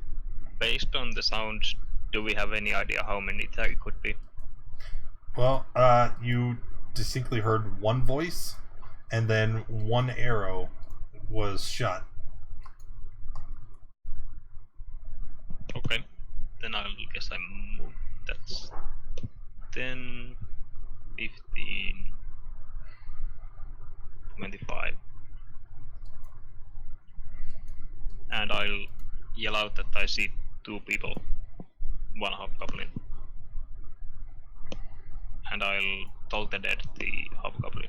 based on the sounds, do we have any idea how many there could be? Well, you distinctly heard one voice, and then one arrow was shot. Okay, then I guess I move. That's 10, 15, 25. And I'll yell out that I see two people, one hobgoblin. and I'll toll the dead the hobgoblin.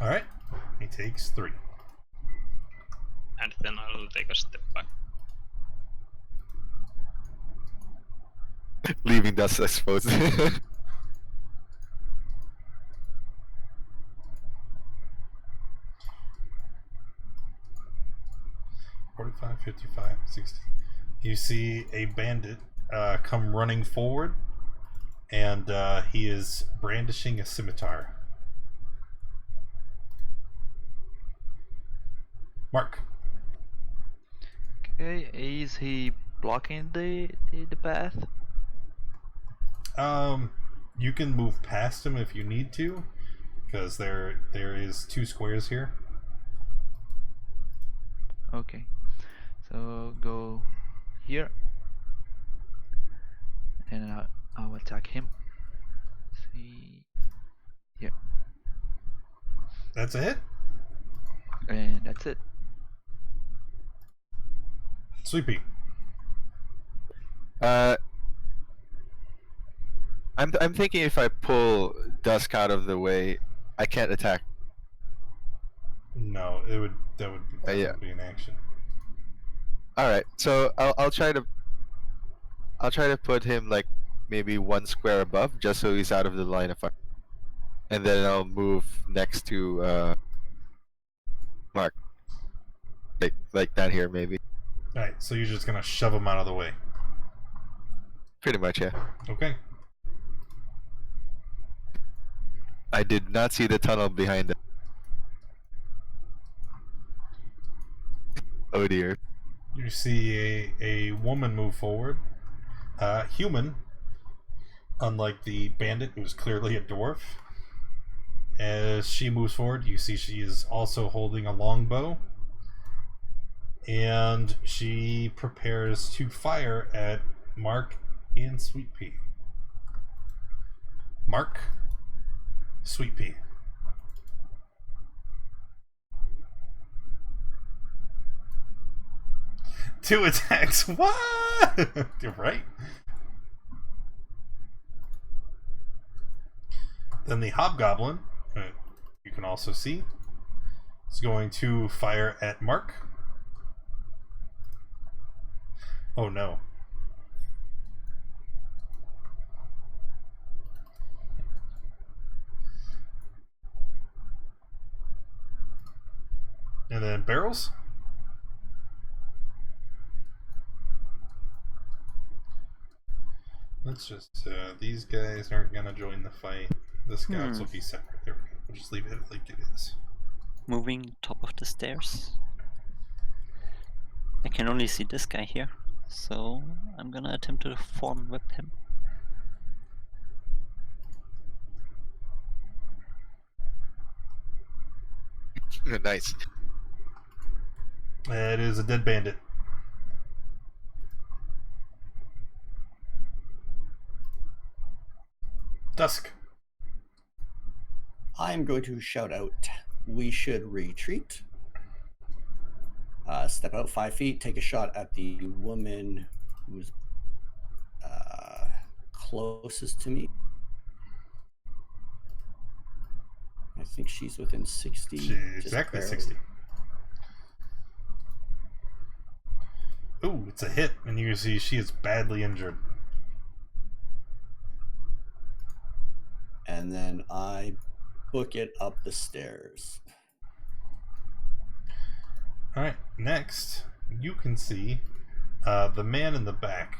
All right. He takes 3. And then I'll take a step back. Leaving dust exposed. 45, 55, 60. You see a bandit come running forward, and he is brandishing a scimitar. Mark. Okay, is he blocking the path? You can move past him if you need to, because there is 2 squares here. Okay, so go here, and I'll attack him. See, here, That's a hit. and that's it. Sweepy. I'm thinking if I pull Dusk out of the way, I can't attack. No, that would Yeah. be an action. All right, so I'll try to put him like maybe 1 square above, just so he's out of the line of fire, and then I'll move next to Mark, like down here maybe. All right, so you're just gonna shove him out of the way. Pretty much, yeah. Okay. I did not see the tunnel behind it. Oh dear. You see a woman move forward. Human, unlike the bandit who is clearly a dwarf. As she moves forward, you see she is also holding a longbow. And she prepares to fire at Mark and Sweet Pea. Mark, Sweet Pea. Two attacks. What? You're right. Then the hobgoblin, you can also see, is going to fire at Mark. Oh no. And then barrels. Let's just, these guys aren't gonna join the fight. The scouts will be separate. There we go. We'll just leave it like it is. Moving top of the stairs. I can only see this guy here, so I'm gonna attempt to form whip him. Nice. It is a dead bandit. Dusk. I'm going to shout out, we should retreat. Step out 5 feet, take a shot at the woman who's closest to me. I think she's within 60. Exactly barely. 60. Ooh, it's a hit, and you see she is badly injured. And then I book it up the stairs. Alright, next, you can see the man in the back,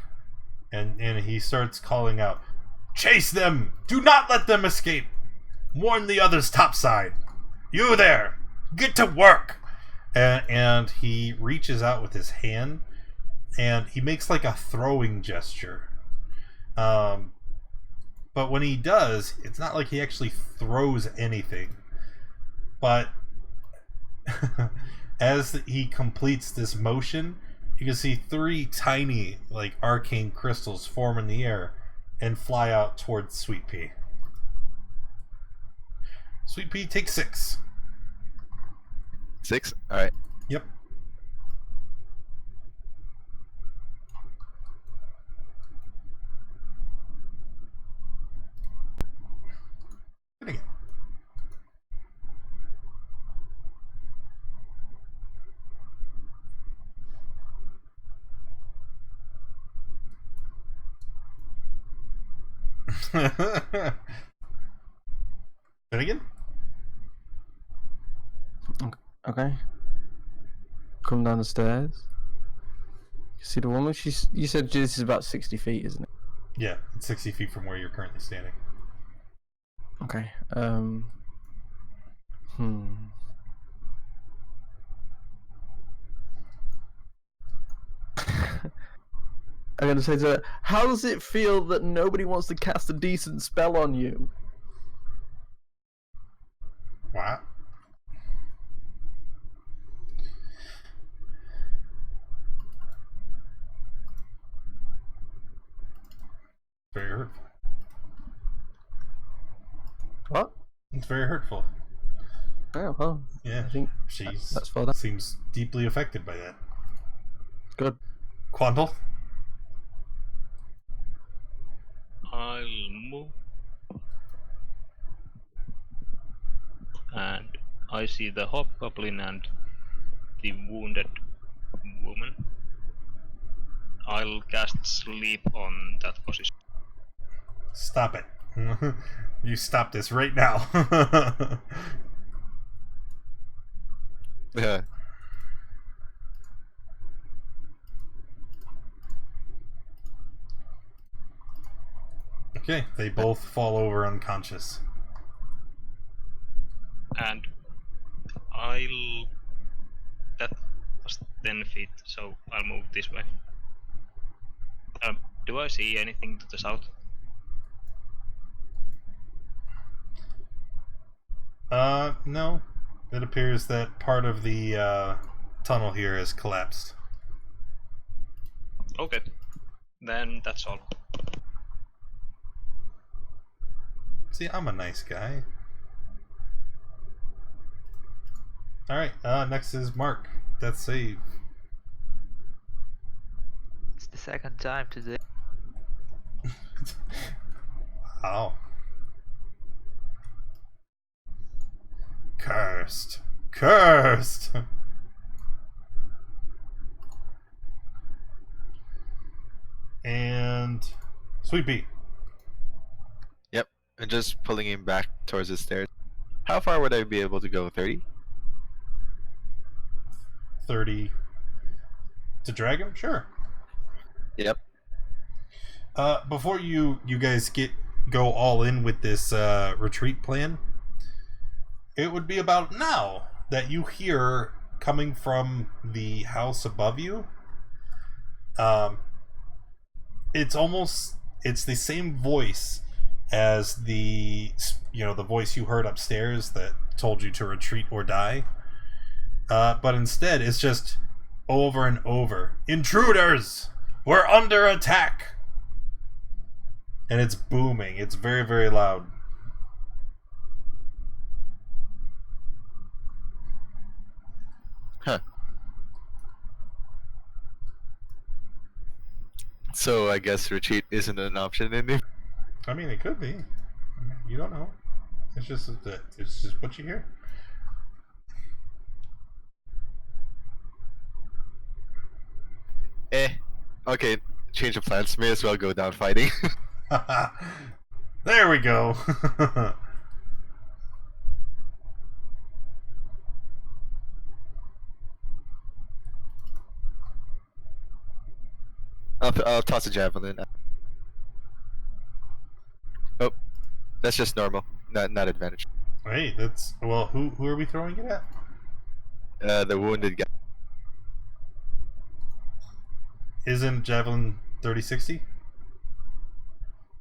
and he starts calling out, "Chase them! Do not let them escape! Warn the others topside! You there! Get to work!" And he reaches out with his hand, and he makes like a throwing gesture. But when he does, it's not like he actually throws anything. But as he completes this motion, you can see 3 tiny, like, arcane crystals form in the air and fly out towards Sweet Pea. Sweet Pea takes 6. 6? Alright. Yep. Good again. Finnegan? Okay. Come down the stairs. You see the woman? You said this is about 60 feet, isn't it? Yeah, it's 60 feet from where you're currently standing. Okay. I'm gonna say to her, how does it feel that nobody wants to cast a decent spell on you? Wow. Very hurtful. What? It's very hurtful. Oh, well, Yeah, I think she that's for that. seems deeply affected by that. Good. Quandle? I'll move. And I see the hobgoblin and the wounded woman. I'll cast sleep on that position. Stop it. You stop this right now. Yeah. Okay, they both fall over unconscious. And I'll... That was 10 feet, so I'll move this way. Do I see anything to the south? No. It appears that part of the tunnel here has collapsed. Okay. Then that's all. See, I'm a nice guy. Alright, next is Mark. Death save. It's the second time today. Wow. Cursed. Cursed! And... Sweet Pea. Yep. And just pulling him back towards the stairs. How far would I be able to go? 30? 30. To drag him? Sure. Yep. Before you guys go all in with this retreat plan, it would be about now that you hear coming from the house above you. It's the same voice as the voice you heard upstairs that told you to retreat or die. But instead, it's just over and over. Intruders! We're under attack! And it's booming. It's very, very loud. Huh. So I guess retreat isn't an option anymore. I mean, it could be. You don't know. It's just what you hear. Okay, change of plans. May as well go down fighting. There we go. I'll toss a javelin. Oh, that's just normal. Not advantage. Hey, that's well. Who are we throwing it at? The wounded guy. Isn't javelin 30-60?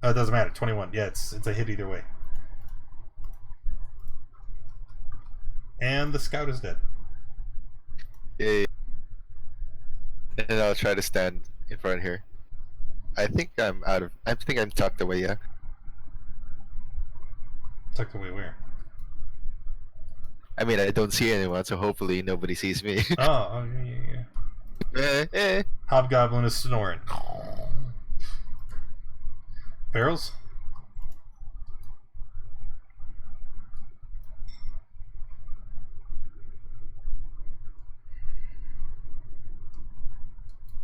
It doesn't matter. 21. Yeah, it's a hit either way. And the scout is dead. Yeah. And I'll try to stand in front here. I think I'm tucked away. Yeah. Tucked away where? I mean, I don't see anyone, so hopefully nobody sees me. Oh, yeah. Hobgoblin is snoring. Barrels?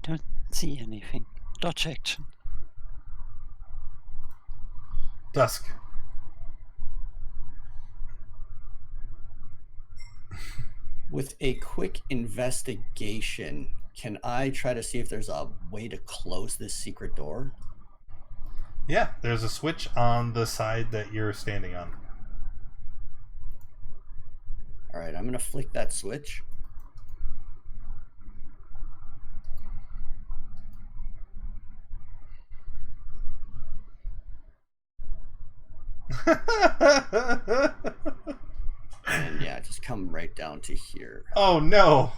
Don't see anything. Dodge action. Dusk. With a quick investigation, can I try to see if there's a way to close this secret door? Yeah, there's a switch on the side that you're standing on. All right, I'm going to flick that switch. And yeah, just come right down to here. Oh no!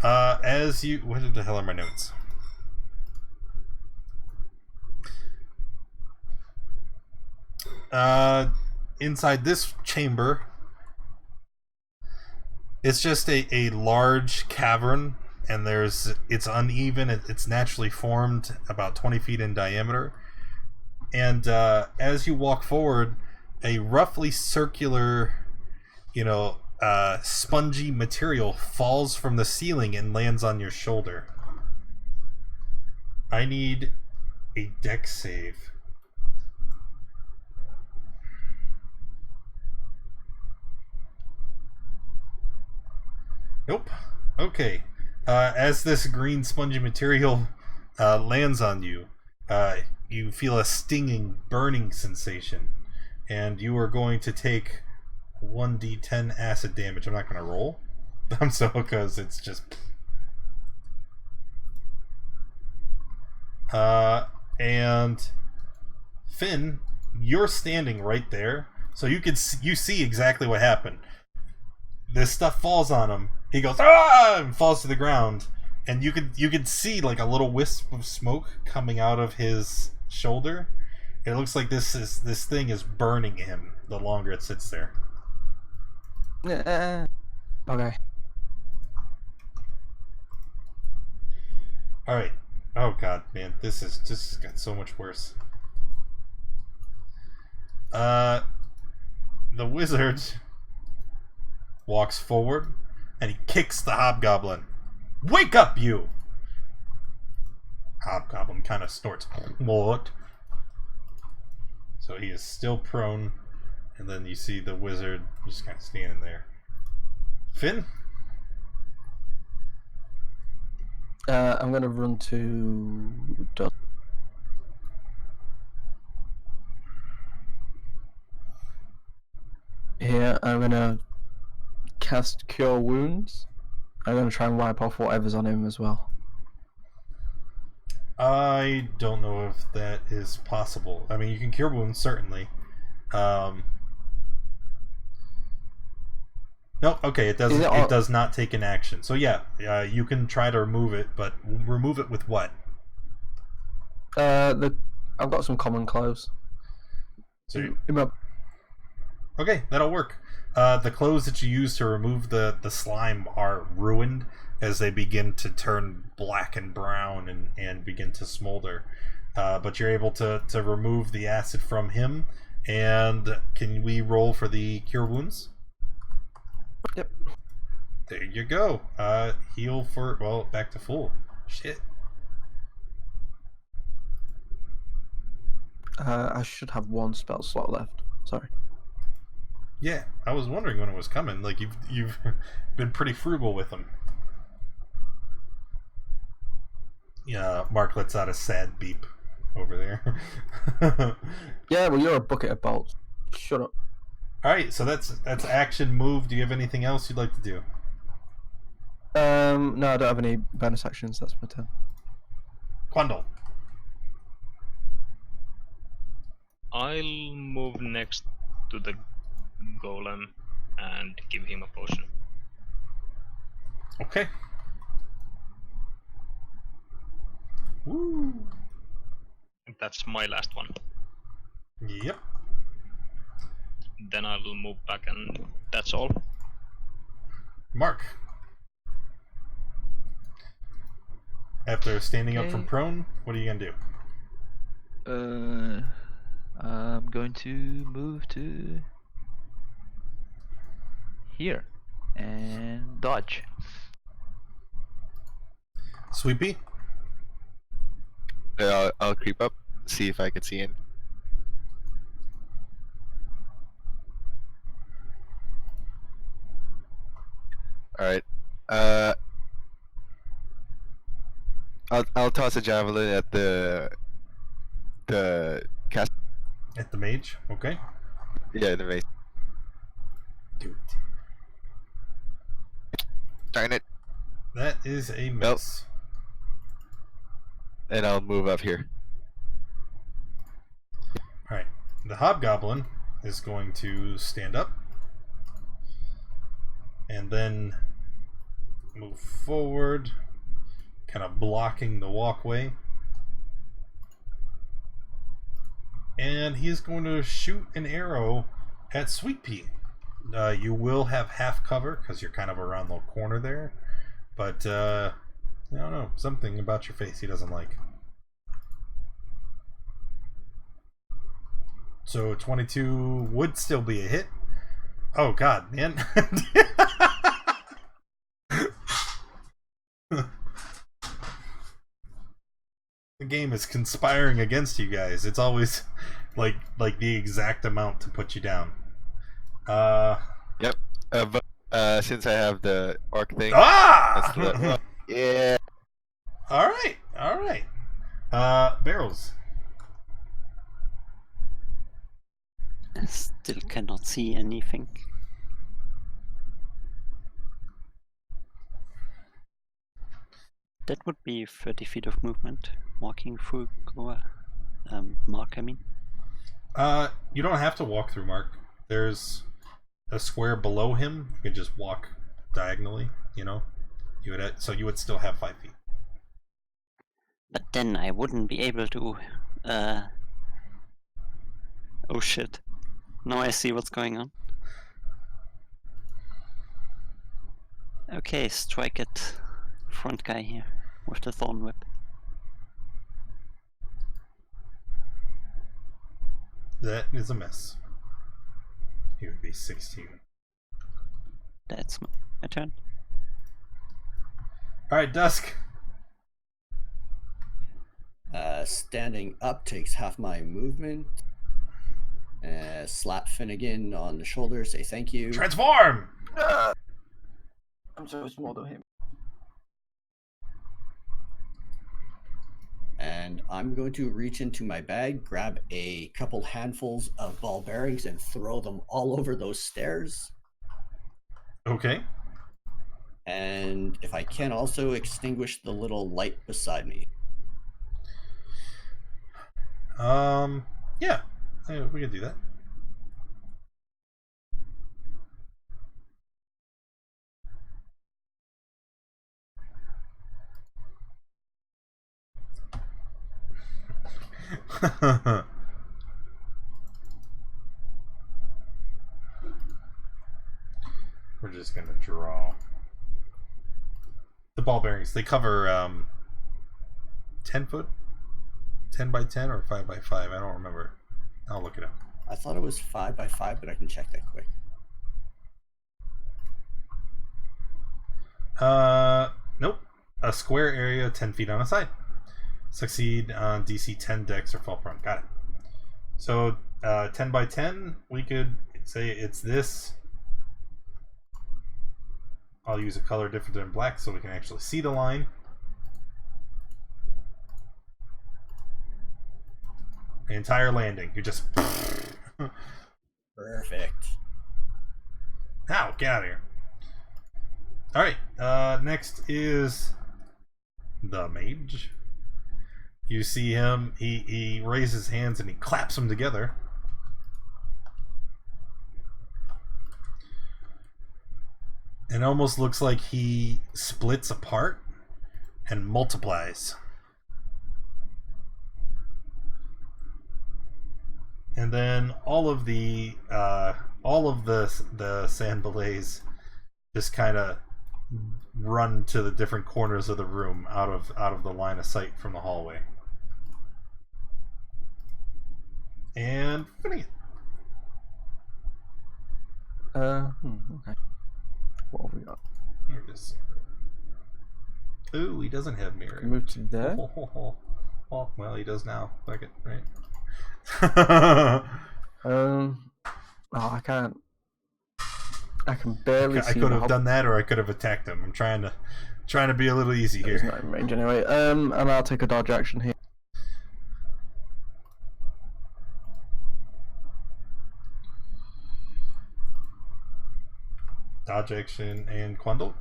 As you... What the hell are my notes? Inside this chamber, it's just a large cavern, and it's uneven. It's naturally formed, about 20 feet in diameter. And as you walk forward, a roughly circular, spongy material falls from the ceiling and lands on your shoulder. I need a dex save. Nope. Okay. As this green spongy material lands on you, you feel a stinging, burning sensation, and you are going to take 1d10 acid damage. I'm not going to roll. Because it's just... and Finn, you're standing right there, so you see exactly what happened. This stuff falls on him. He goes, ah, and falls to the ground, and you could see like a little wisp of smoke coming out of his shoulder. It looks like this thing is burning him the longer it sits there. Okay. All right. Oh god, man, this just got so much worse. The wizard walks forward and he kicks the hobgoblin. Wake up, you! Hobgoblin kind of snorts. What? So he is still prone, and then you see the wizard just kind of standing there. Finn? I'm gonna run to Dusk. Here, I'm gonna cast Cure Wounds. I'm gonna try and wipe off whatever's on him as well. I don't know if that is possible. I mean, you can cure wounds, certainly. No, okay, it doesn't. It does not take an action. So yeah, you can try to remove it, but remove it with what? I've got some common clothes. So okay, that'll work. The clothes that you use to remove the slime are ruined as they begin to turn black and brown and begin to smolder. But you're able to remove the acid from him. And can we roll for the cure wounds? Yep. There you go. Heal for, well, back to full. Shit. I should have one spell slot left. Sorry. Yeah, I was wondering when it was coming. Like you've been pretty frugal with them. Yeah, Mark lets out a sad beep over there. Yeah, well, you're a bucket of bolts. Shut up. All right, so that's action move. Do you have anything else you'd like to do? No, I don't have any bonus actions. That's my turn. Quandle. I'll move next to the golem and give him a potion. Okay. Woo. And that's my last one. Yep. Then I will move back, and that's all. Mark. After standing up from Okay. prone, what are you gonna do? I'm going to move to here and dodge. Sweepy? I'll creep up, see if I can see him. Alright. I'll toss a javelin at the cast. At the mage? Okay. Yeah, the mace. Do it. Darn it. That is a miss. And I'll move up here. Alright. The hobgoblin is going to stand up. And then move forward, kind of blocking the walkway. And he's going to shoot an arrow at Sweet Pea. You will have half cover because you're kind of around the corner there. But, I don't know, something about your face he doesn't like. So 22 would still be a hit. Oh god, man. The game is conspiring against you guys. It's always like the exact amount to put you down. Yep. But since I have the orc thing. Ah! Yeah. Alright, alright. Barrels. I still cannot see anything. That would be 30 feet of movement, walking through Goa. Mark, I mean. You don't have to walk through Mark. There's a square below him. You can just walk diagonally, you know? So you would still have 5 feet. But then I wouldn't be able to... Oh shit. Now I see what's going on. Okay, strike at front guy here with the thorn whip. That is a miss. He would be 16. That's my turn. Alright, Dusk. Standing up takes half my movement. Slap Finnegan on the shoulder, say thank you. Transform! I'm so small to him. And I'm going to reach into my bag, grab a couple handfuls of ball bearings, and throw them all over those stairs. Okay. And if I can, also extinguish the little light beside me. Yeah. We can do that. We're just gonna draw the ball bearings. They cover 10 foot, 10 by 10, or 5 by 5. I don't remember. I'll look it up. I thought it was 5 by 5, but I can check that quick. Nope. A square area 10 feet on a side. Succeed on DC 10 decks or fall prone. Got it. So 10 by 10, we could say it's this. I'll use a color different than black so we can actually see the line. The entire landing. You just... Perfect. Now, get out of here. Alright, next is the mage. You see him, he raises his hands and he claps them together. It almost looks like he splits apart and multiplies. And then all of the sand belays just kind of run to the different corners of the room, out of the line of sight from the hallway. And Finnegan. Okay. What have we got? Here it is. Ooh, he doesn't have mirror. Move to there. Oh, well, he does now. Fuck it, right? Oh, I can't. I can barely see. I could have done that, or I could have attacked him. I'm trying to be a little easy here. He's not in range anyway. And I'll take a dodge action here. Dodge action and Quandle.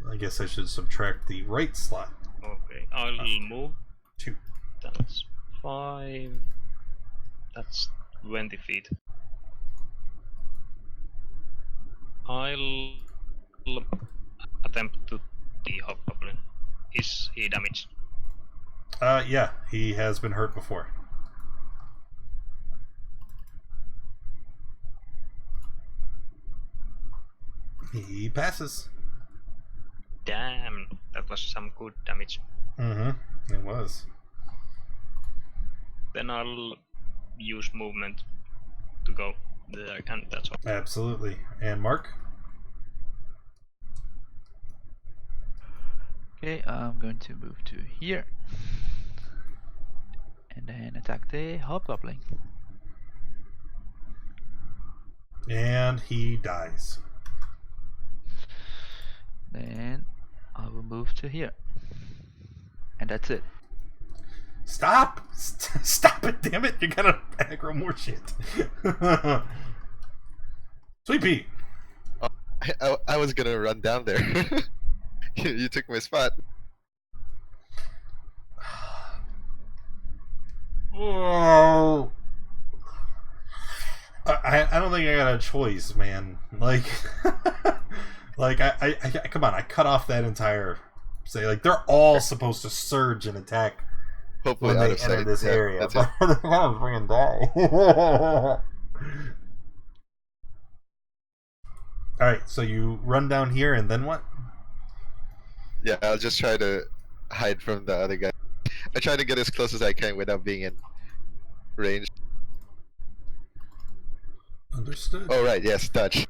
I guess I should subtract the right slot. Okay, I'll move. 2. That's 5. That's 20 feet. I'll attempt to the hobgoblin. Is he damaged? Yeah, he has been hurt before. He passes. Damn, that was some good damage. Mm-hmm. It was. Then I'll use movement to go there, and that's all. Absolutely. And Mark? Okay, I'm going to move to here. And then attack the hobgoblin. And he dies. Then I will move to here. And that's it. Stop! Stop it, damn it! You're gonna aggro more shit. Sweet Pea! I was gonna run down there. You took my spot. Oh. I don't think I got a choice, man. Like, like I come on, I cut off that entire. Say, like, they're all supposed to surge and attack Hopefully when out they of enter sight. this Yeah, area. that's But it. they're gonna freaking die. All right, so you run down here, and then what? Yeah, I'll just try to hide from the other guy. I try to get as close as I can without being in range. Understood. Oh right, yes, touch.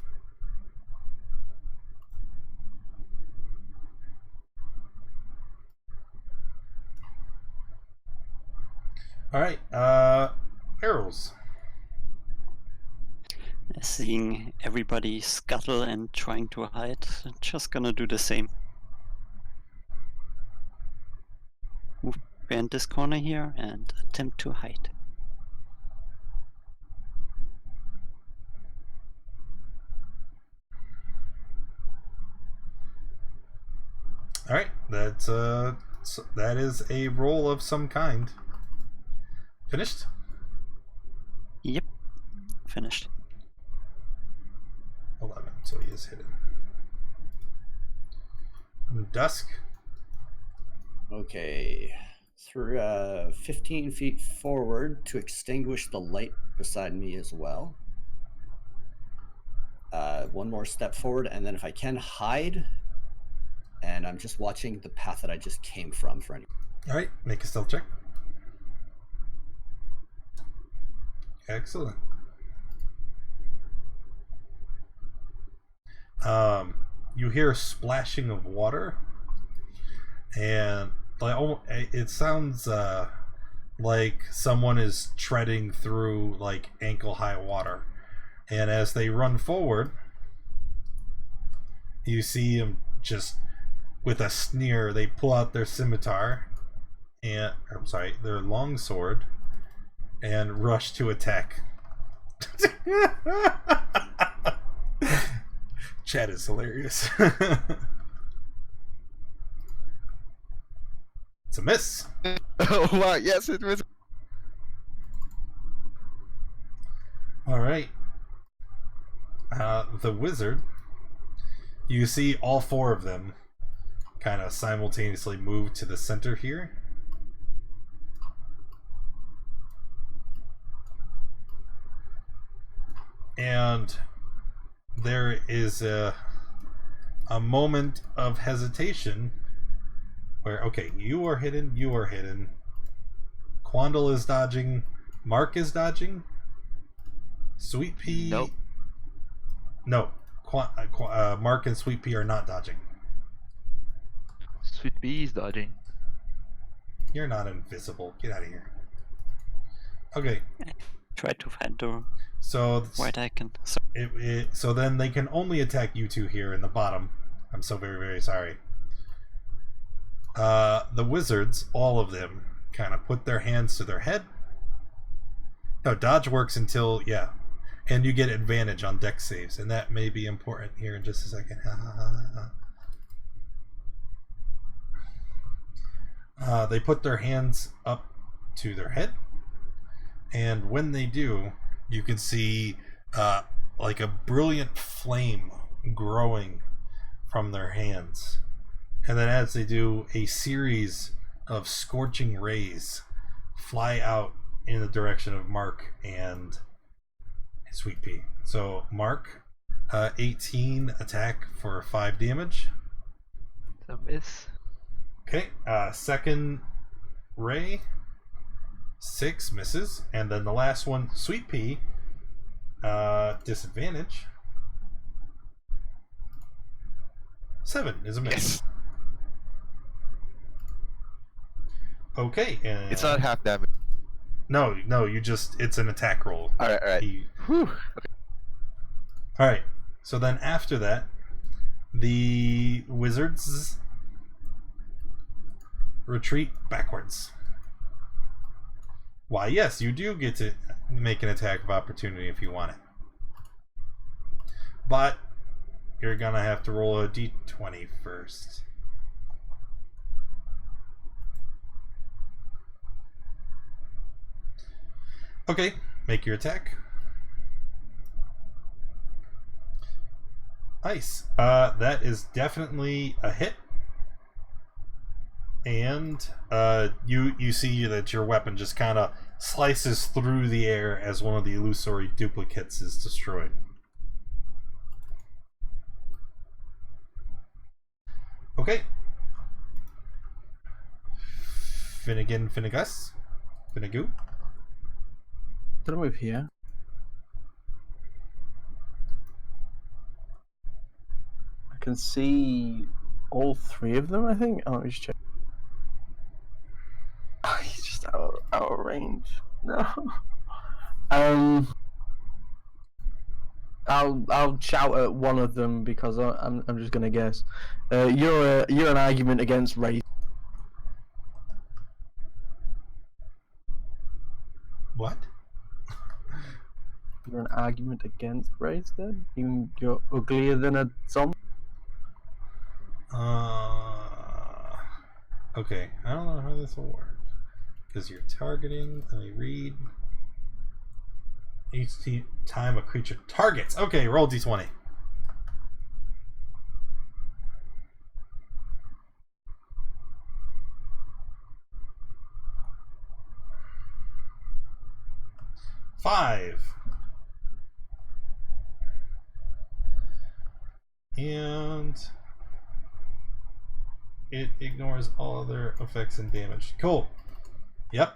All right, arrows. Seeing everybody scuttle and trying to hide, just gonna do the same. Move behind this corner here and attempt to hide. All right, that is a roll of some kind. Finished? Yep, finished. 11, so he is hidden. Dusk. Okay. Through 15 feet forward to extinguish the light beside me as well. One more step forward, and then if I can hide, and I'm just watching the path that I just came from for any. All right, make a stealth check. Excellent. You hear a splashing of water, and it sounds like someone is treading through like ankle-high water. And as they run forward, you see them just with a sneer. They pull out their scimitar, and their longsword, and rush to attack. Chat is hilarious. It's a miss. Oh wow, yes, it was. All right. The wizard. You see all 4 of them kind of simultaneously move to the center here. and there is a moment of hesitation where, okay, you are hidden, Quandle is dodging, Mark is dodging, Sweet Pea... Nope. No, Mark and Sweet Pea are not dodging. Sweet Pea is dodging. You're not invisible. Get out of here. Okay. Try to find the So white icon. So so then they can only attack you two here in the bottom. I'm so very, very sorry. The wizards, all of them, kind of put their hands to their head. No, dodge works until, yeah. And you get advantage on dex saves, and that may be important here in just a second. They put their hands up to their head, and when they do, you can see like a brilliant flame growing from their hands. And then as they do, a series of scorching rays fly out in the direction of Mark and Sweet Pea. So Mark, 18 attack for 5 damage. It's a miss. Okay, second ray, 6 misses, and then the last one, Sweet Pea, disadvantage. 7 is a miss. Yes. Okay, and It's not half damage. no, you just, it's an attack roll. Alright, alright. Whew. Alright, so then after that, the wizards retreat backwards. Why, yes, you do get to make an attack of opportunity if you want it. But you're gonna have to roll a d20 first. Okay, make your attack. Nice. That is definitely a hit. And you see that your weapon just kind of slices through the air as one of the illusory duplicates is destroyed. Okay. Finnegan. Finnegoo. Did I move here? I can see all 3 of them, I think. Oh, let me just check. Oh, he's just out of range. No. I'll shout at one of them because I'm just gonna guess. You're an argument against race. What? You're an argument against race, then? You're uglier than a zombie? Okay, I don't know how this will work. Because you're targeting, let me read. Each time a creature targets. Okay, roll d20. Five. And it ignores all other effects and damage. Cool. Yep.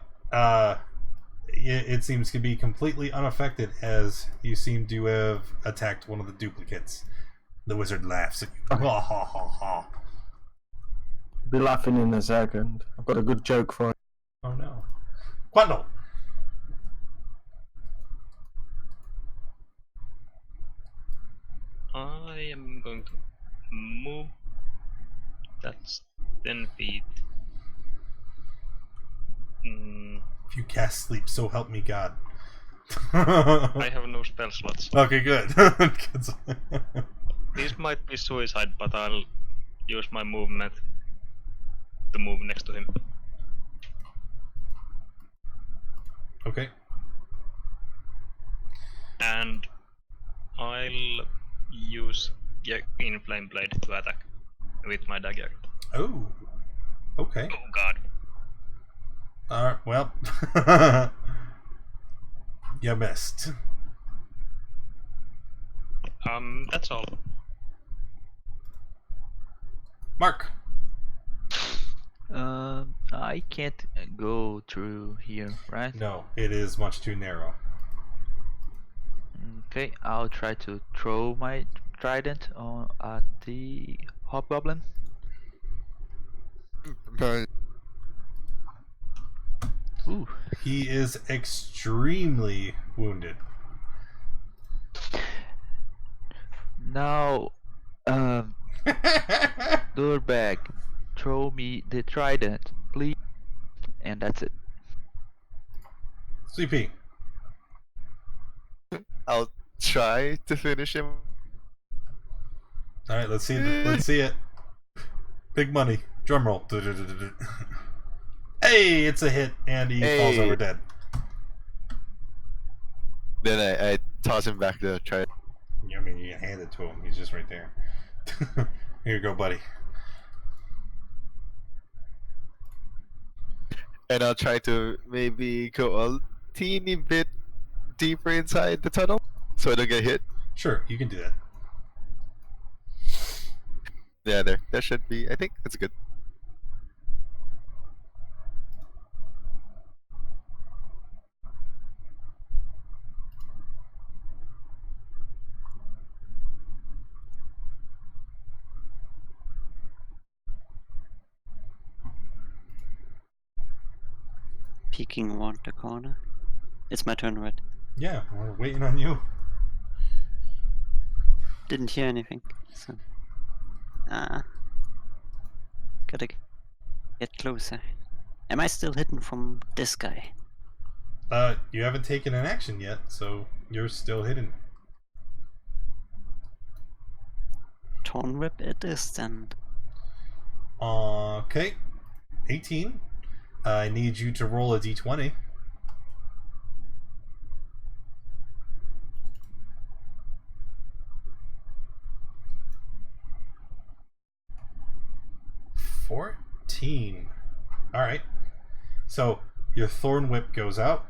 It seems to be completely unaffected as you seem to have attacked one of the duplicates. The wizard laughs at you. Ha ha ha ha. Be laughing in a second. I've got a good joke for you. Oh no. Quandle. I am going to move. That's 10 feet. If you cast sleep, so help me God. I have no spell slots. Okay, good. This might be suicide, but I'll use my movement to move next to him. Okay. And I'll use Inflame Blade to attack with my dagger. Oh. Okay. Oh god. Well. You missed. That's all. Mark. I can't go through here, right? No, it is much too narrow. Okay, I'll try to throw my trident at the hobgoblin. But Ooh. He is extremely wounded. Now, Durbag, throw me the trident, please. And that's it. CP. I'll try to finish him. All right, let's see. Let's see it. Big money. Drum roll. Hey, it's a hit, and he falls over dead. Then I toss him back to try. I mean, you can hand it to him. He's just right there. Here you go, buddy. And I'll try to maybe go a teeny bit deeper inside the tunnel so I don't get hit. Sure, you can do that. Yeah, there. That should be. I think that's good. Peeking around the corner. It's my turn, right? Yeah, we're waiting on you. Didn't hear anything. So. Gotta get closer. Am I still hidden from this guy? You haven't taken an action yet, so you're still hidden. Torn Whip it is then. Okay. 18. I need you to roll a d20. $14. Alright. So your Thorn Whip goes out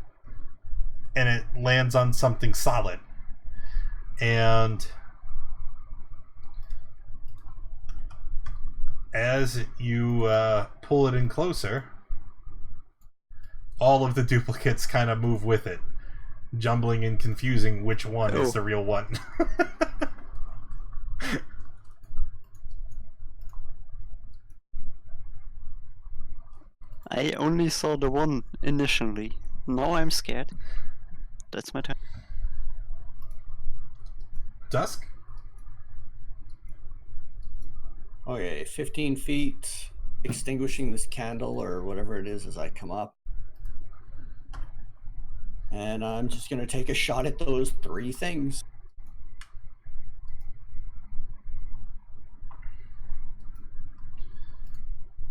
and it lands on something solid. And as you pull it in closer, all of the duplicates kind of move with it, jumbling and confusing which one is the real one. I only saw the one initially. Now I'm scared. That's my turn. Dusk? Okay, 15 feet, extinguishing this candle or whatever it is as I come up. And I'm just going to take a shot at those three things.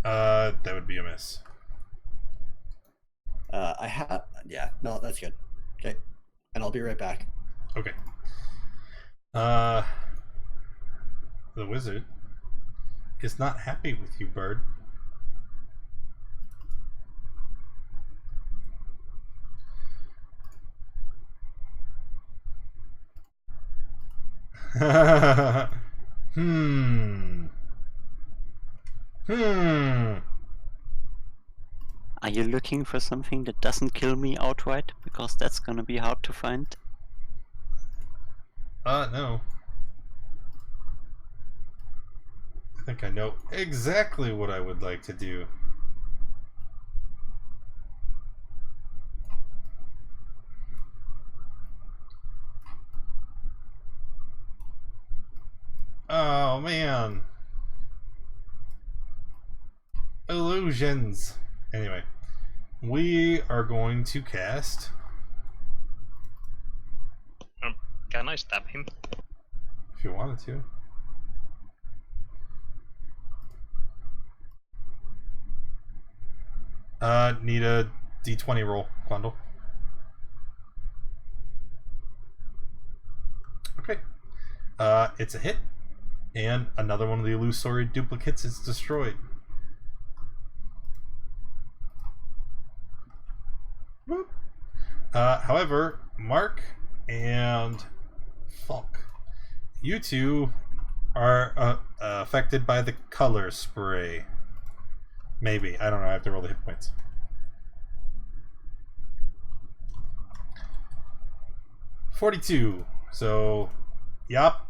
That would be a miss. Yeah, no, that's good. Okay, and I'll be right back. Okay. The wizard is not happy with you, Bird. Are you looking for something that doesn't kill me outright? Because that's gonna be hard to find. No. I think I know exactly what I would like to do. Oh, man. Illusions. Anyway, we are going to cast... Can I stab him? If you wanted to. Need a d20 roll, Quandle. Okay. It's a hit, and another one of the illusory duplicates is destroyed. However, Mark and Falk, you two are affected by the color spray. Maybe. I don't know. I have to roll the hit points. $42. So, yup.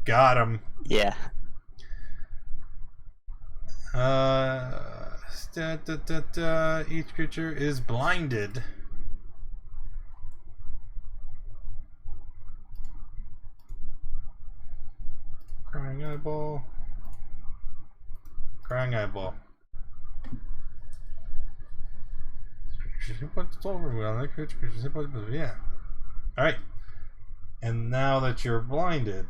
Got him. Yeah. Each creature is blinded. Crying eyeball. Crying eyeball. Yeah. Alright. And now that you're blinded,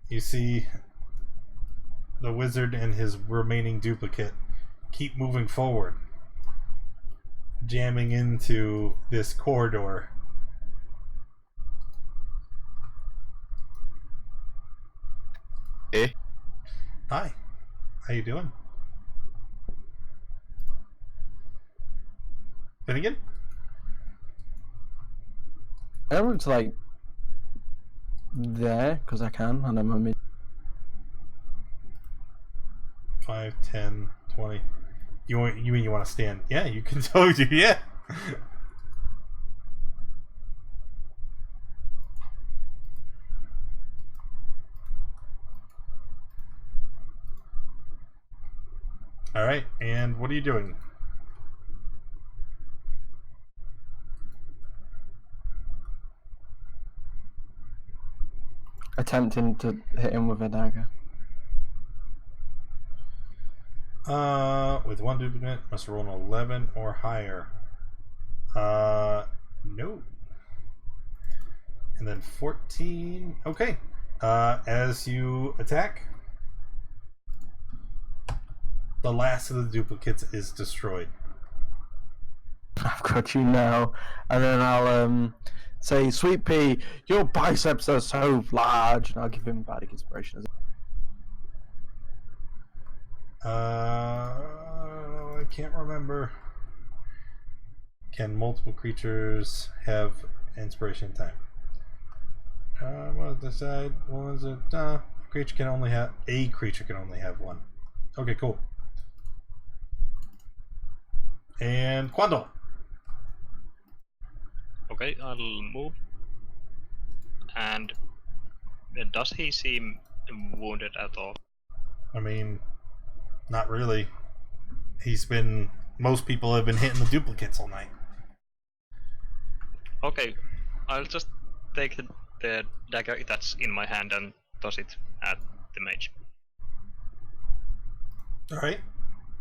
you see the wizard and his remaining duplicate keep moving forward, jamming into this corridor. Eh? Hi. How you doing? Finnegan? Everyone's like there because I can, and I'm a mid. 5, 10, 20. You mean you want to stand? Yeah, you can totally do. Yeah. All right. And what are you doing? Attempting to hit him with a dagger. With one duplicate, must roll an 11 or higher. No. And then 14. Okay. As you attack, the last of the duplicates is destroyed. I've got you now, and then I'll say, "Sweet pea, your biceps are so large," and I'll give him bardic inspiration. I can't remember. Can multiple creatures have inspiration time? Well, decide one is a creature can only have one. Okay, cool. And Quandle. Okay, I'll move. And does he seem wounded at all? I mean, not really. Most people have been hitting the duplicates all night. Okay, I'll just take the dagger that's in my hand and toss it at the mage. Alright.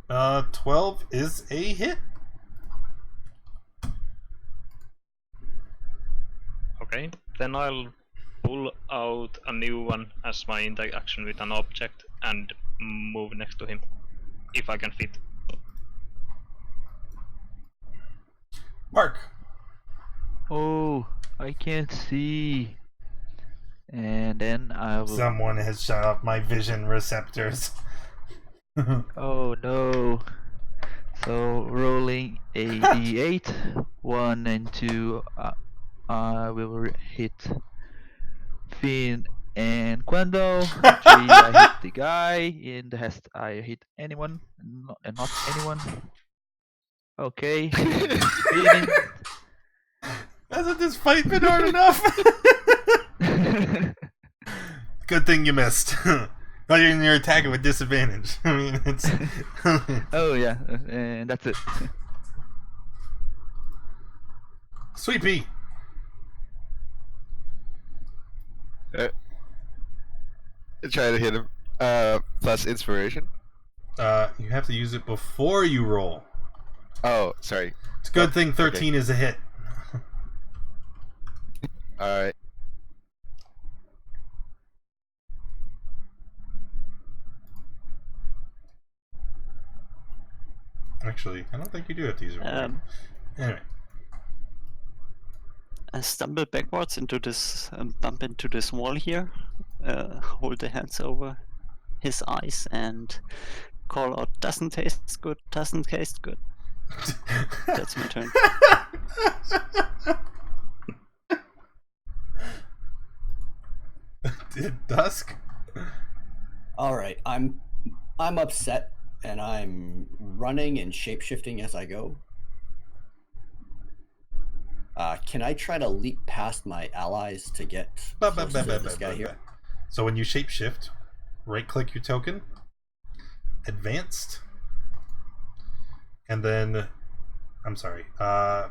12 is a hit. Okay, then I'll pull out a new one as my interaction with an object and move next to him, if I can fit. Mark. Oh, I can't see. And then I will. Someone has shut off my vision receptors. Oh no. So rolling a d8, 1 and 2, I will hit Finn and Quando. 3, I hit the guy. In the Hest, I hit anyone, and not anyone. Okay. Finn. Hasn't this fight been hard enough? Good thing you missed. Well, you're attacking with disadvantage. I mean, it's. Oh yeah, and that's it. Sweet pea. Try to hit him. Plus inspiration. You have to use it before you roll. Oh, sorry. It's a good thing 13 is a hit. Alright. Actually, I don't think you do have to use it. Anyway. I stumble backwards into this, bump into this wall here, hold the hands over his eyes and call out, "Doesn't taste good, doesn't taste good." That's my turn. Dusk? All right, I'm upset, and I'm running and shapeshifting as I go. Can I try to leap past my allies to get close to this guy here? So when you shapeshift, right-click your token, advanced, and then, I'm sorry, I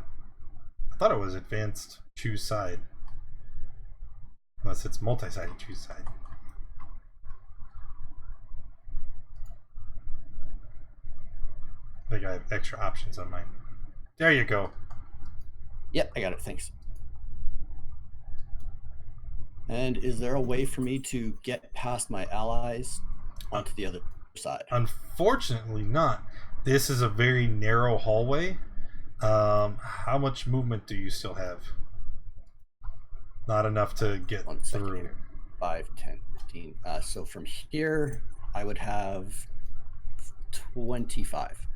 thought it was advanced, choose side. Unless it's multi-sided, choose side. I think I have extra options on mine. There you go. Yep, I got it, thanks. And is there a way for me to get past my allies onto the other side? Unfortunately not. This is a very narrow hallway. How much movement do you still have? Not enough to get through. Here. 5, 10, 15. So from here, I would have 25.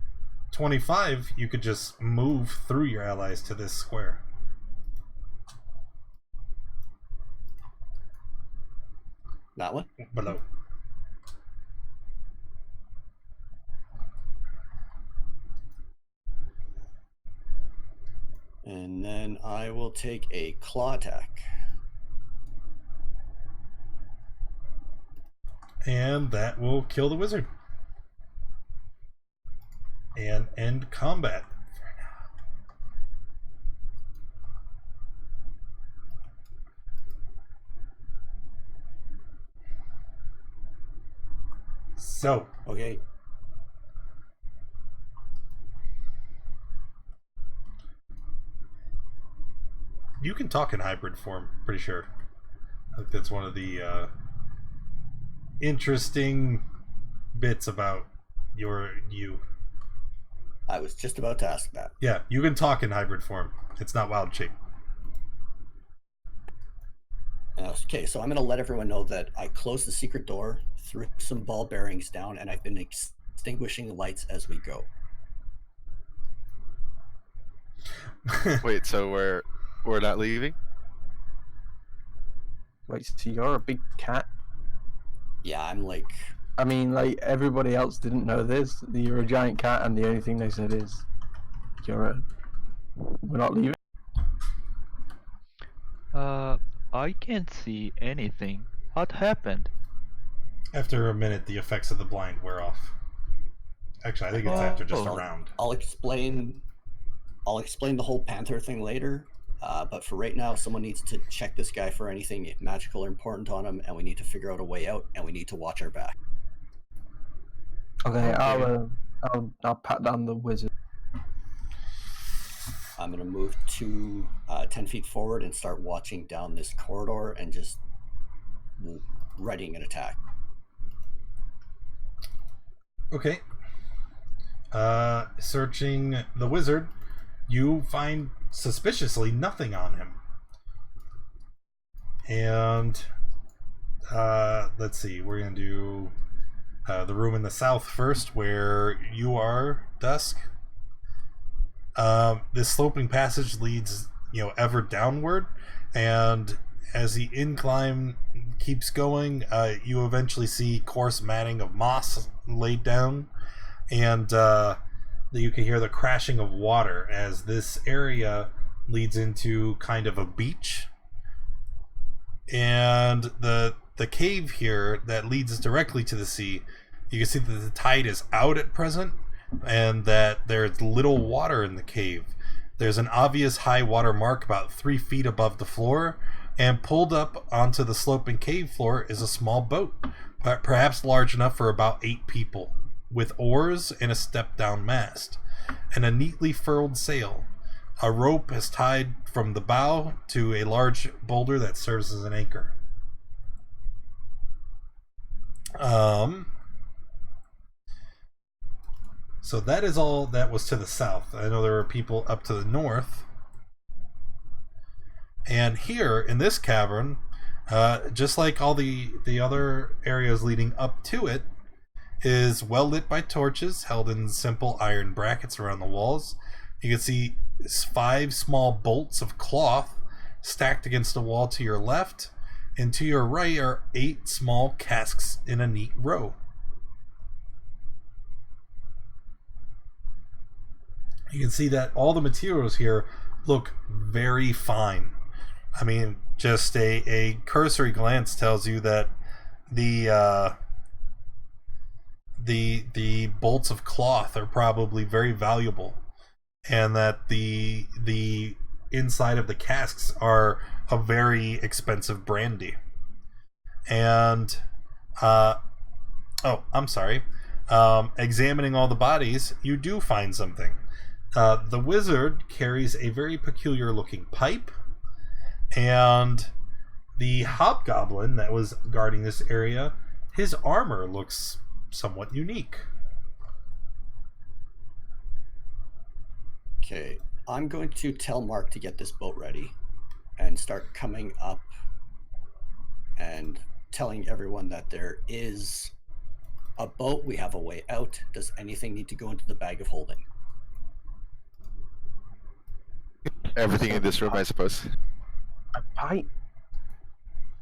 25, you could just move through your allies to this square. That one? Below. And then I will take a claw attack. And that will kill the wizard. And end combat for now. So. Okay. You can talk in hybrid form, pretty sure. I think that's one of the interesting bits about you. I was just about to ask that. Yeah, you can talk in hybrid form. It's not wild shape. Okay, so I'm going to let everyone know that I closed the secret door, threw some ball bearings down, and I've been extinguishing the lights as we go. Wait, so we're not leaving? Wait, so you're a big cat? Yeah, I'm like... I mean, like, everybody else didn't know this. You're a giant cat, and the only thing they said is, we're not leaving. I can't see anything. What happened? After a minute, the effects of the blind wear off. Actually, I think it's after just a round. I'll explain the whole panther thing later. But for right now, someone needs to check this guy for anything magical or important on him, and we need to figure out a way out, and we need to watch our back. Okay, I'll pat down the wizard. I'm gonna move to 10 feet forward and start watching down this corridor and just readying an attack. Okay. Searching the wizard, you find suspiciously nothing on him. And let's see, we're gonna do the room in the south first, where you are, Dusk. This sloping passage leads, ever downward, and as the incline keeps going, you eventually see coarse matting of moss laid down, and you can hear the crashing of water as this area leads into kind of a beach. And the cave here that leads directly to the sea, you can see that the tide is out at present, and that there's little water in the cave. There's an obvious high water mark about 3 feet above the floor, and pulled up onto the sloping cave floor is a small boat, perhaps large enough for about 8 people, with oars and a step-down mast, and a neatly furled sail. A rope is tied from the bow to a large boulder that serves as an anchor. So that is all that was to the south. I know there were people up to the north. And here, in this cavern, just like all the other areas leading up to it, is well lit by torches held in simple iron brackets around the walls. You can see 5 small bolts of cloth stacked against the wall to your left, And to your right are 8 small casks in a neat row. You can see that all the materials here look very fine. I mean, just a cursory glance tells you that the bolts of cloth are probably very valuable, and that the inside of the casks are a very expensive brandy. And I'm sorry. Examining all the bodies, you do find something. The wizard carries a very peculiar looking pipe, and the hobgoblin that was guarding this area, his armor looks somewhat unique. Okay, I'm going to tell Mark to get this boat ready and start coming up and telling everyone that there is a boat. We have a way out. Does anything need to go into the bag of holding? Everything in this room, I suppose. A pipe?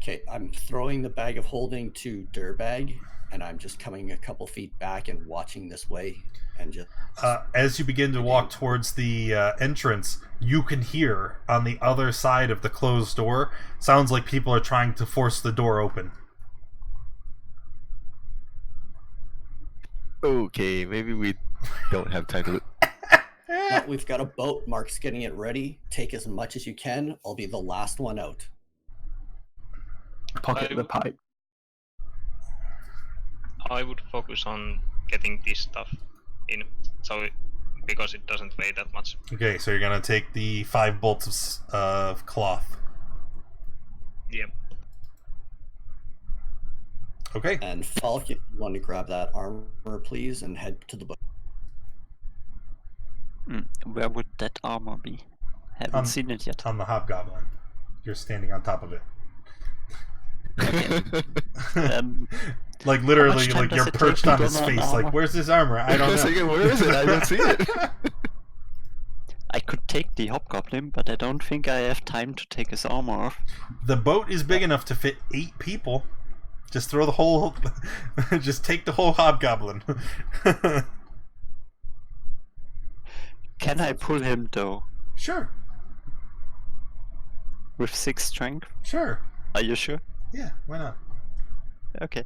Okay, I'm throwing the bag of holding to Durbag, and I'm just coming a couple feet back and watching this way, and just... As you begin to walk towards the entrance, you can hear on the other side of the closed door, sounds like people are trying to force the door open. Okay, maybe we don't have time to... But we've got a boat. Mark's getting it ready. Take as much as you can. I'll be the last one out. Pocket the pipe. I would focus on getting this stuff in, because it doesn't weigh that much. Okay, so you're gonna take the 5 bolts of cloth. Yep. Okay. And Falk, if you want to grab that armor, please, and head to the boat. Where would that armor be? Haven't seen it yet. On the hobgoblin. You're standing on top of it. Like literally, like you're perched on his face. Like, where's his armor? I don't know. Where is it? I don't see it. I could take the hobgoblin, but I don't think I have time to take his armor off. The boat is big enough to fit 8 people. Just throw the whole. Just take the whole hobgoblin. Can I pull him though? Sure. With 6 strength? Sure. Are you sure? Yeah, why not? Okay.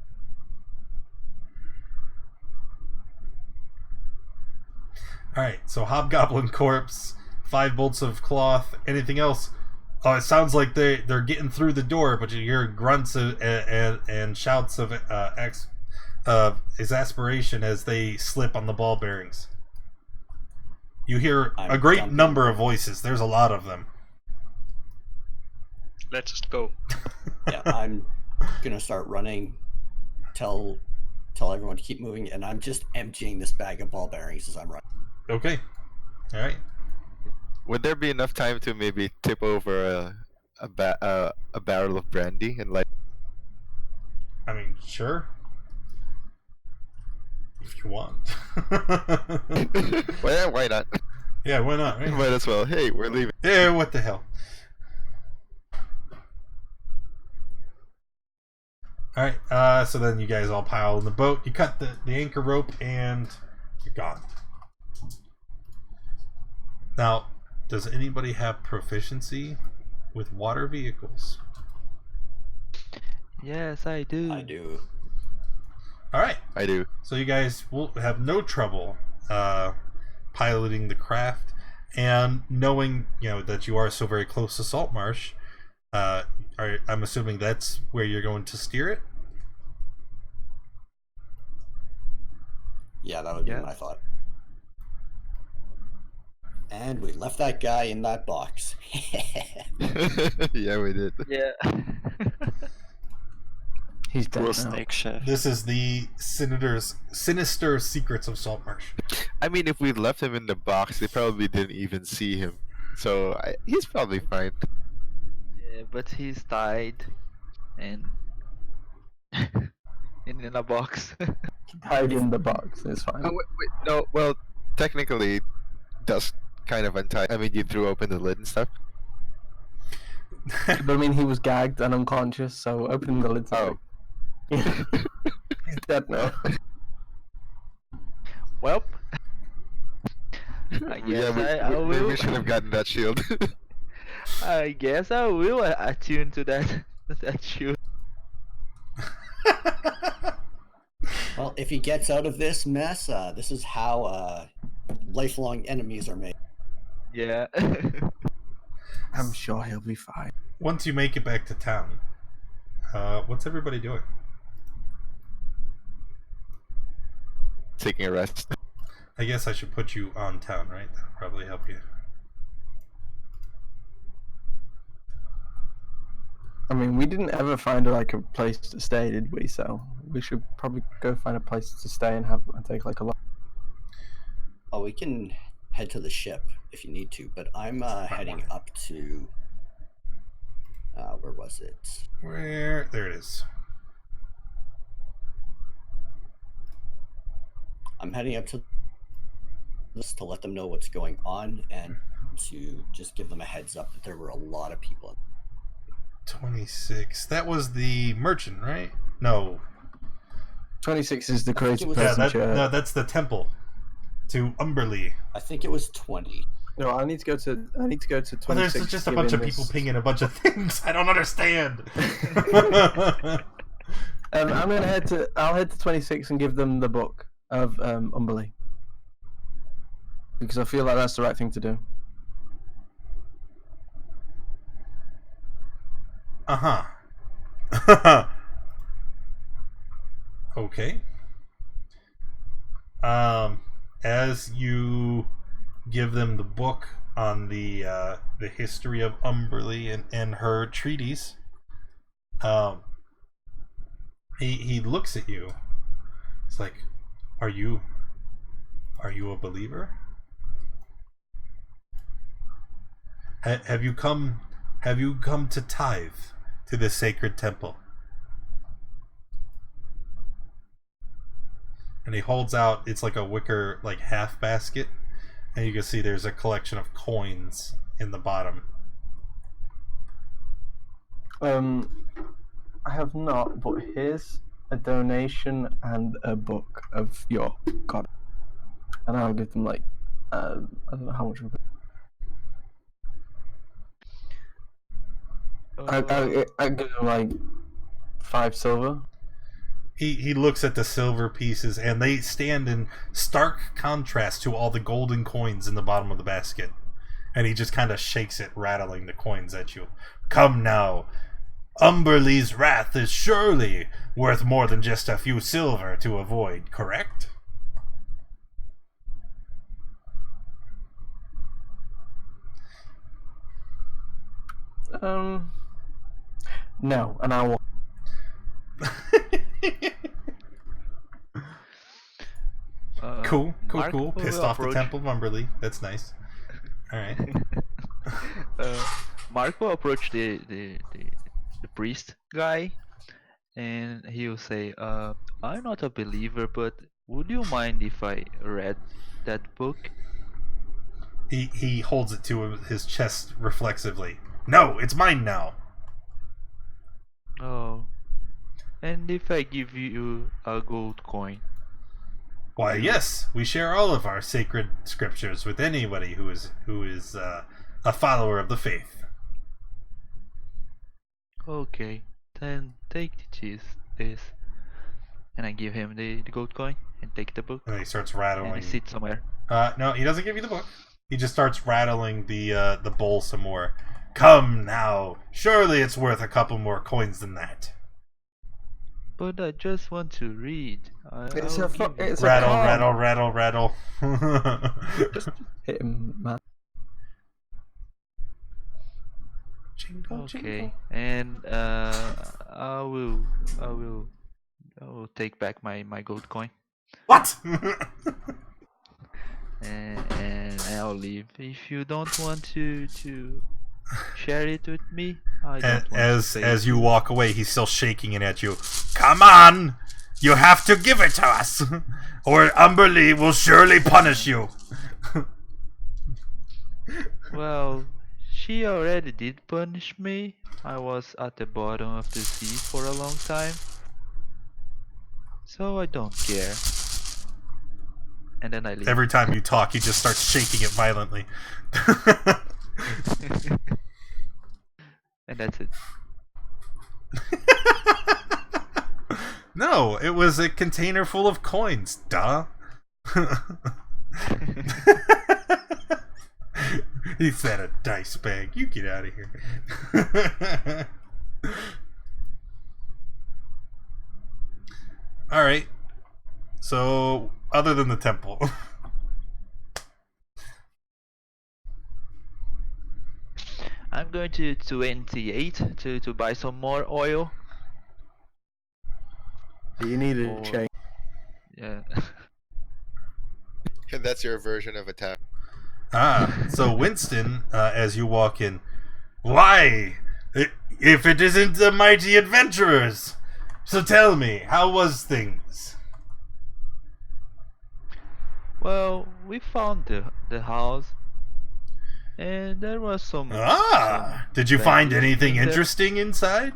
Alright, so hobgoblin corpse, 5 bolts of cloth, anything else? Oh, it sounds like they're getting through the door, but you hear grunts and shouts of exasperation as they slip on the ball bearings. You hear a great number of voices. There's a lot of them. Let's just go. Yeah, I'm gonna start running. Tell everyone to keep moving, and I'm just emptying this bag of ball bearings as I'm running. Okay. All right. Would there be enough time to maybe tip over a barrel of brandy and like? I mean, sure. If you want. Well, yeah, why not? Yeah, why not? Right? Might as well. Hey, we're leaving. Yeah, what the hell? Alright, so then you guys all pile in the boat. You cut the anchor rope and you're gone. Now, does anybody have proficiency with water vehicles? Yes, I do. I do. Alright. I do. So you guys will have no trouble piloting the craft, and knowing, you know, that you are so very close to Saltmarsh, I'm assuming that's where you're going to steer it? Yeah, that would be my thought. And we left that guy in that box. Yeah, we did. Yeah. He's dead now. Snake chef. This is the sinister secrets of Saltmarsh. I mean, if we left him in the box, they probably didn't even see him. So he's probably fine. Yeah, but he's died, and in a box. Tied in the box, it's fine. Oh, wait, no. Well, technically, dust kind of untied. I mean, you threw open the lid and stuff. But I mean, he was gagged and unconscious, so opening the lid's Oh. like... He's dead now. Well, I guess I we will. should have gotten that shield. I guess I will attune to that that shield. Well, if he gets out of this mess, this is how lifelong enemies are made. Yeah. I'm sure he'll be fine. Once you make it back to town, what's everybody doing? Taking a rest. I guess I should put you on town, right? That'll probably help you. I mean, we didn't ever find like a place to stay, did we? So we should probably go find a place to stay and take like a lot. Oh, we can head to the ship if you need to, but I'm heading up to. Where was it? Where? There it is. I'm heading up to this to let them know what's going on and to just give them a heads up that there were a lot of people. 26. That was the merchant, right? No. 26 is the crazy was- Yeah, person. no, that's the temple to Umberly. I think it was 20. No, I need to go to 26. Well, there's just a bunch of people pinging a bunch of things. I don't understand. I'm gonna I'll head to 26 and give them the book of Umberly, because I feel like that's the right thing to do. Okay. As you give them the book on the history of Umberly and her treaties, he looks at you. It's like, are you a believer? Have you come to tithe to the sacred temple? And he holds out, it's like a wicker, like half basket, and you can see there's a collection of coins in the bottom. I have not, but here's a donation and a book of your god, and I'll give them like I don't know how much. I give them like 5 silver. He looks at the silver pieces, and they stand in stark contrast to all the golden coins in the bottom of the basket. And he just kind of shakes it, rattling the coins at you. Come now. Umberly's wrath is surely worth more than just a few silver to avoid, correct? No, and I will. Cool. Mark will Pissed off the approach- Temple of Umberly. That's nice. Alright. Mark will approach the priest guy, and he'll say, I'm not a believer, but would you mind if I read that book? He holds it to his chest reflexively. No, it's mine now. Oh. And if I give you a gold coin? Why, yes, we share all of our sacred scriptures with anybody who is a follower of the faith. Okay, then take this. And I give him the gold coin and take the book. And he starts And rattling. I sit somewhere. No, he doesn't give you the book. He just starts rattling the bowl some more. Come now, surely it's worth a couple more coins than that. But I just want to read. It's I'll a give you. it's Rattle, a rattle, rattle. Just hit him, man. Jingle, Okay, jingle. and I will take back my gold coin What? and I'll leave. If you don't want to share it with me, I don't want as to pay as you walk away, he's still shaking it at you. Come on! You have to give it to us, or Umberly will surely punish you. Well, she already did punish me. I was at the bottom of the sea for a long time. So I don't care. And then I leave. Every time you talk, he just starts shaking it violently. And that's it. No, it was a container full of coins, duh. He said a dice bag. You get out of here. Alright. So, other than the temple. I'm going to 28 to buy some more oil. You need a Or- change. Yeah. And that's your version of attack. So Winston, as you walk in, why? If it isn't the mighty adventurers! So tell me, how was things? Well, we found the house, and there was some. Did you find bandits anything in there. interesting inside?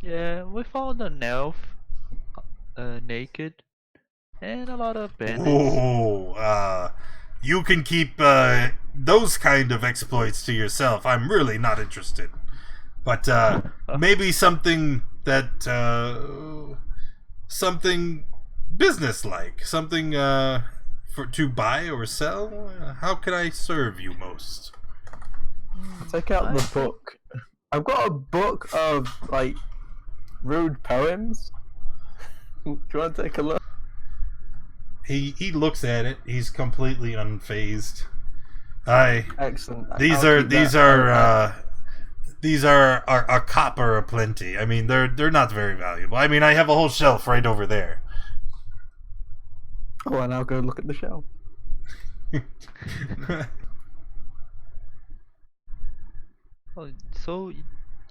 Yeah, we found an elf, naked, and a lot of bandits. Oh, you can keep those kind of exploits to yourself. I'm really not interested. But maybe something that something business-like, something to buy or sell. How can I serve you most? Take out the book. I've got a book of like rude poems. Do you want to take a look? He looks at it. He's completely unfazed. Excellent. These are a copper aplenty. I mean, they're not very valuable. I mean, I have a whole shelf right over there. Oh, and I'll go look at the shelf. Oh, so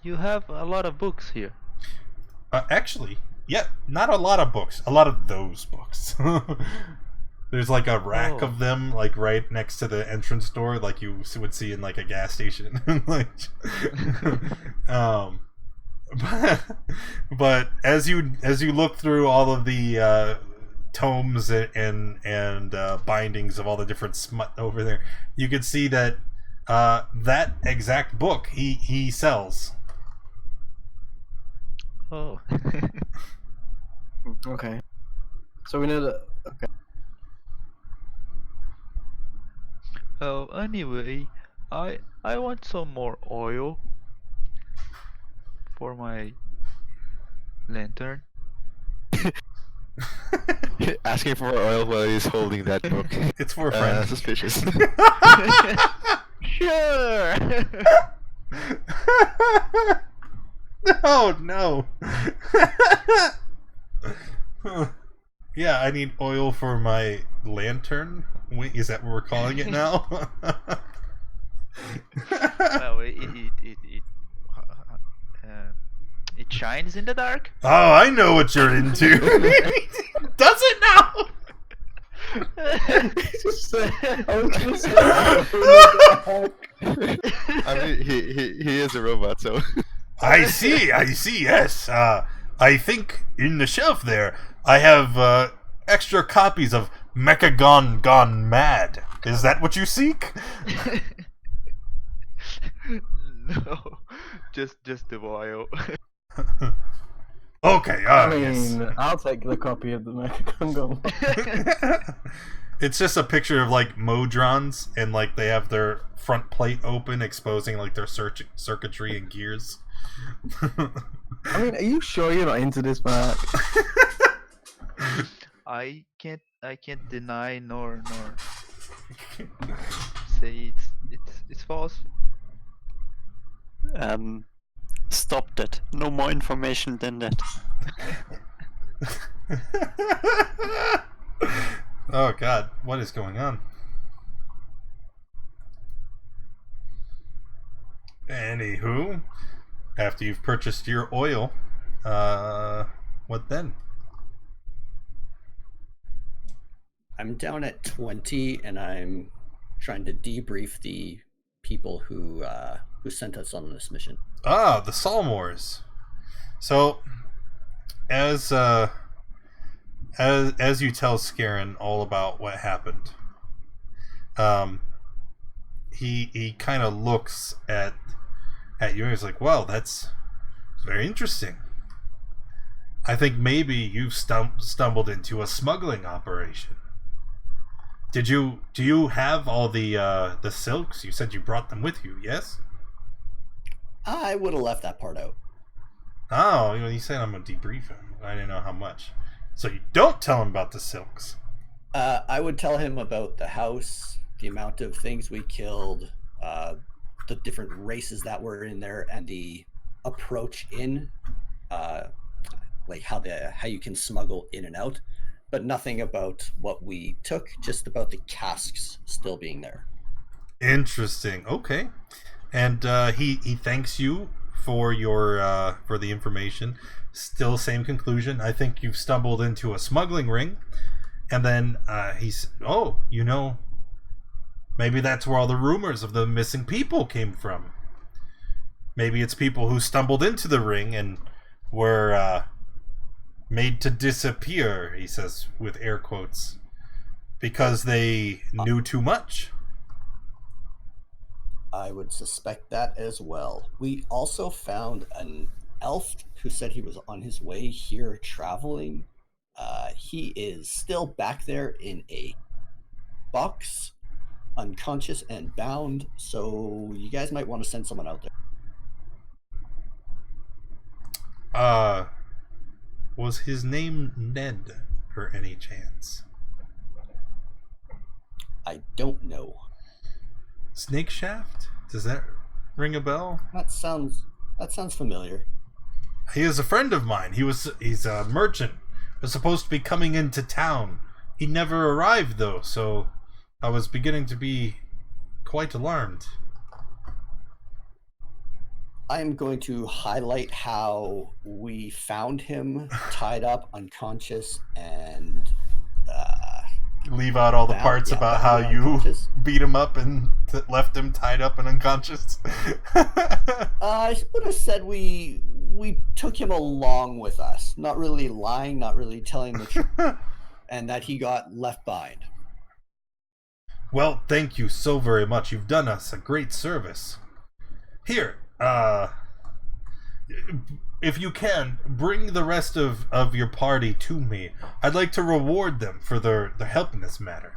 you have a lot of books here. Actually, yeah, not a lot of books. A lot of those books. There's like a rack Oh. of them, like right next to the entrance door, like you would see in like a gas station. Like, but as you look through all of the tomes and bindings of all the different smut over there, you can see that that exact book he sells. Oh. Okay. So we know that. Okay. Oh, anyway, I want some more oil for my lantern. Asking for oil while he's holding that book. It's for a friend. Suspicious. Sure. Oh no. Yeah, I need oil for my lantern. Wait, is that what we're calling it now? Well, it shines in the dark. Oh, I know what you're into. Does it now? I was just saying. I mean, he is a robot, so. I see, yes. I think in the shelf there, I have extra copies of Mecha Gone Mad. Is that what you seek? No, just the oil. Okay, I yes. mean, I'll take the copy of the Mechagongo. It's just a picture of like Modrons, and like they have their front plate open, exposing like their circuitry and gears. I mean, are you sure you're not into this, Mark? I can't deny nor say it's false. Stop that. No more information than that. Oh god, what is going on? Anywho, after you've purchased your oil, what then? I'm down at 20 and I'm trying to debrief the people who sent us on this mission. Ah, the Saltmarsh. So, as you tell Scarin all about what happened, he kind of looks at you and he's like, "Well, that's very interesting. I think maybe you've stumbled into a smuggling operation. Do you have all the silks? You said you brought them with you, yes?" I would have left that part out. Oh, you said I'm gonna debrief him. I didn't know how much. So you don't tell him about the silks. I would tell him about the house, the amount of things we killed, the different races that were in there, and the approach in, like how you can smuggle in and out, but nothing about what we took. Just about the casks still being there. Interesting. Okay, and he thanks you for your for the information. Still same conclusion. I think you've stumbled into a smuggling ring. And then he's, oh, maybe that's where all the rumors of the missing people came from. Maybe it's people who stumbled into the ring and were made to disappear, he says with air quotes, because they knew too much. I would suspect that as well. We also found an elf who said he was on his way here traveling. He is still back there in a box, unconscious and bound, so you guys might want to send someone out there. Was his name Ned, for any chance? I don't know. Snake Shaft? Does that ring a bell? That sounds familiar. He is a friend of mine. He's a merchant. Was supposed to be coming into town. He never arrived though, so I was beginning to be quite alarmed. I am going to highlight how we found him tied up, unconscious, and leave out all the parts about how you beat him up and left him tied up and unconscious. I would have said we took him along with us, not really lying, not really telling the truth, and that he got left behind. Well, thank you so very much. You've done us a great service. Here, if you can, bring the rest of your party to me. I'd like to reward them for their help in this matter.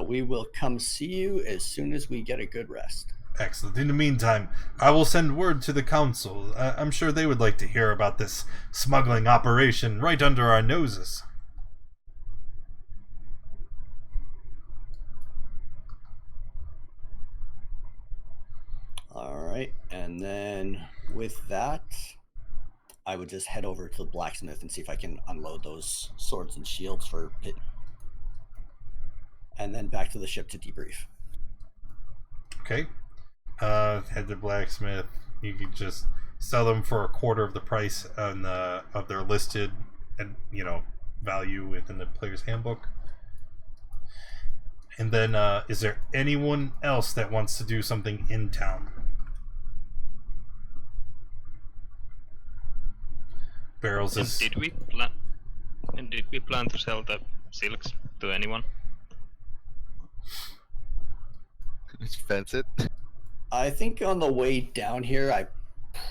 We will come see you as soon as we get a good rest. Excellent. In the meantime, I will send word to the council. I'm sure they would like to hear about this smuggling operation right under our noses. All right, and then with that, I would just head over to the blacksmith and see if I can unload those swords and shields for Pit. And then back to the ship to debrief. Okay. Head to blacksmith. You could just sell them for a quarter of the price on of their listed, and value within the player's handbook. And then, is there anyone else that wants to do something in town? Barrels is. Did we plan to sell the silks to anyone? Just fence it. I think on the way down here, I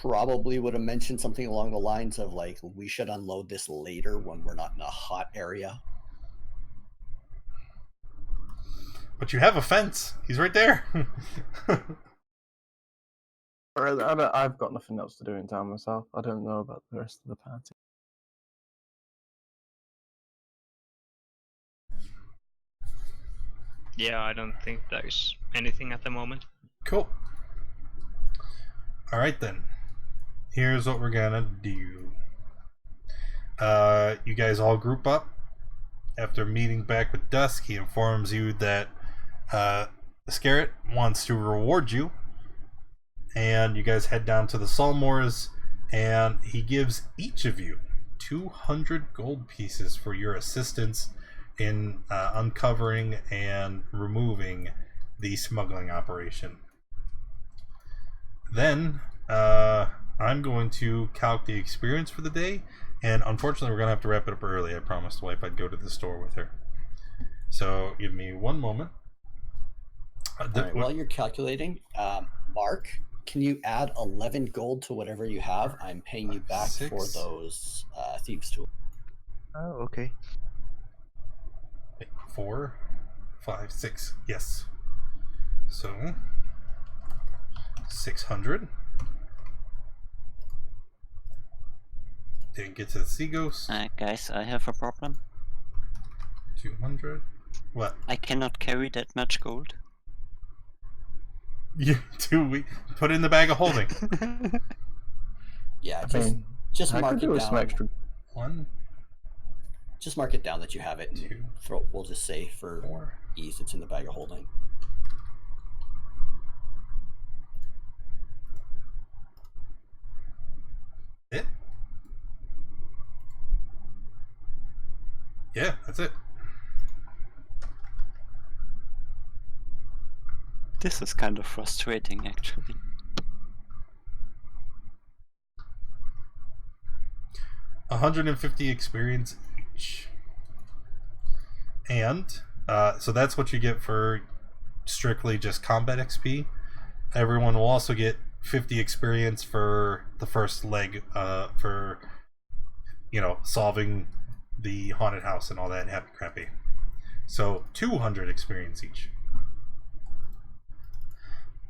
probably would have mentioned something along the lines of like, we should unload this later when we're not in a hot area. But you have a fence. He's right there. I've got nothing else to do in town myself. I don't know about the rest of the party. Yeah, I don't think there is anything at the moment. Cool. Alright then. Here's what we're gonna do. You guys all group up. After meeting back with Dusk, he informs you that Scarrett wants to reward you. And you guys head down to the Saltmarsh, and he gives each of you 200 gold pieces for your assistance in uncovering and removing the smuggling operation. Then I'm going to calc the experience for the day, and unfortunately we're going to have to wrap it up early. I promised the wife I'd go to the store with her. So give me one moment. All right, while you're calculating, Mark, can you add 11 gold to whatever you have? I'm paying you back 6. for those thieves' tools. Oh, okay. 4, 5, 6. Yes. So 600. Didn't get to the sea ghost. Guys, I have a problem. 200. What? I cannot carry that much gold. You we put it in the bag of holding. Yeah, I mean, just I mark could it do with some down. extra. 1, Just mark it down that you have it. And 2, we'll just say for 4. ease, it's in the bag of holding. It? Yeah, that's it. This is kind of frustrating, actually. $150 experience each. And so that's what you get for strictly just combat XP. Everyone will also get 50 experience for the first leg for solving the haunted house and all that happy crappy. So 200 experience each.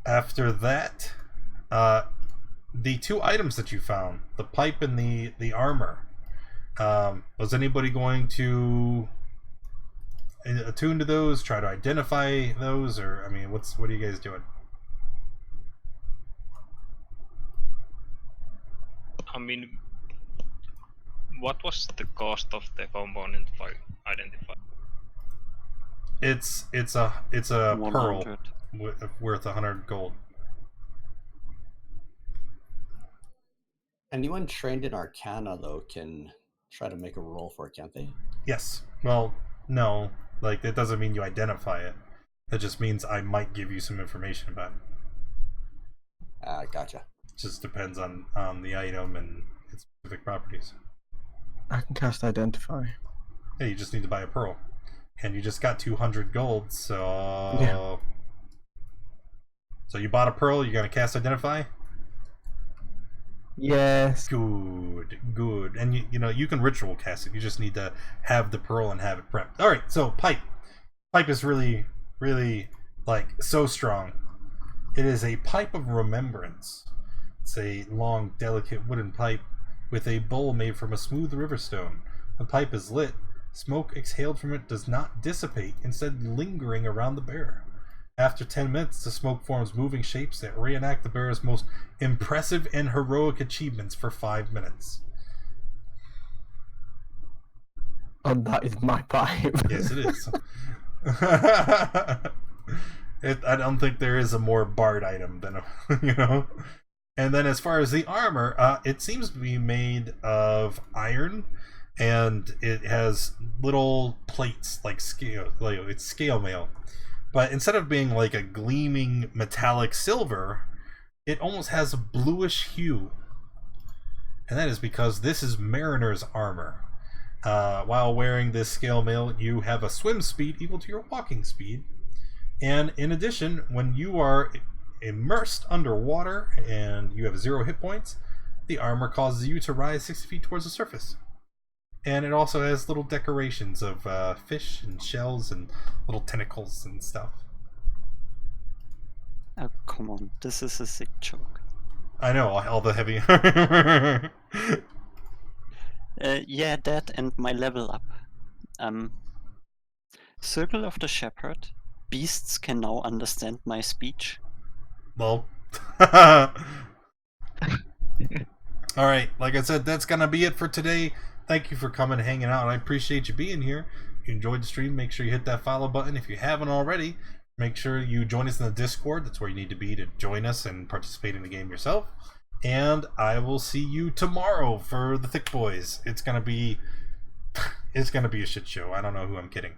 After that, the 2 items that you found, the pipe and the armor, was anybody going to attune to those, try to identify those, or I mean, what are you guys doing? I mean, what was the cost of the component for identify? It's a pearl 100. worth 100 gold. Anyone trained in Arcana, though, can try to make a roll for it, can't they? Yes. Well, no. Like, that doesn't mean you identify it. That just means I might give you some information about it. Gotcha. It just depends on the item and its specific properties. I can cast Identify. Yeah, you just need to buy a pearl. And you just got 200 gold, so... Yeah. So you bought a pearl, you're going to cast Identify? Yes. Good. And you can ritual cast it. You just need to have the pearl and have it prepped. All right, so pipe is really, really like so strong. It is a pipe of remembrance. It's a long, delicate wooden pipe with a bowl made from a smooth river stone. The pipe is lit. Smoke exhaled from it does not dissipate, instead lingering around the bearer. After 10 minutes, the smoke forms moving shapes that reenact the bearer's most impressive and heroic achievements for 5 minutes. And that is my pipe. Yes, it is. I don't think there is a more bard item than And then as far as the armor, it seems to be made of iron, and it has little plates like scale. Like it's scale mail. But instead of being like a gleaming metallic silver, it almost has a bluish hue. And that is because this is mariner's armor. While wearing this scale mail, you have a swim speed equal to your walking speed. And in addition, when you are immersed underwater and you have 0 hit points, the armor causes you to rise 60 feet towards the surface. And it also has little decorations of fish and shells and little tentacles and stuff. Oh, come on. This is a sick joke. I know, all the heavy... Yeah, that and my level up. Circle of the Shepherd. Beasts can now understand my speech. Well... Alright, like I said, that's gonna be it for today. Thank you for coming and hanging out. I appreciate you being here. If you enjoyed the stream, make sure you hit that follow button. If you haven't already, make sure you join us in the Discord. That's where you need to be to join us and participate in the game yourself. And I will see you tomorrow for the Thick Boys. It's gonna be It's gonna be a shit show. I don't know who I'm kidding.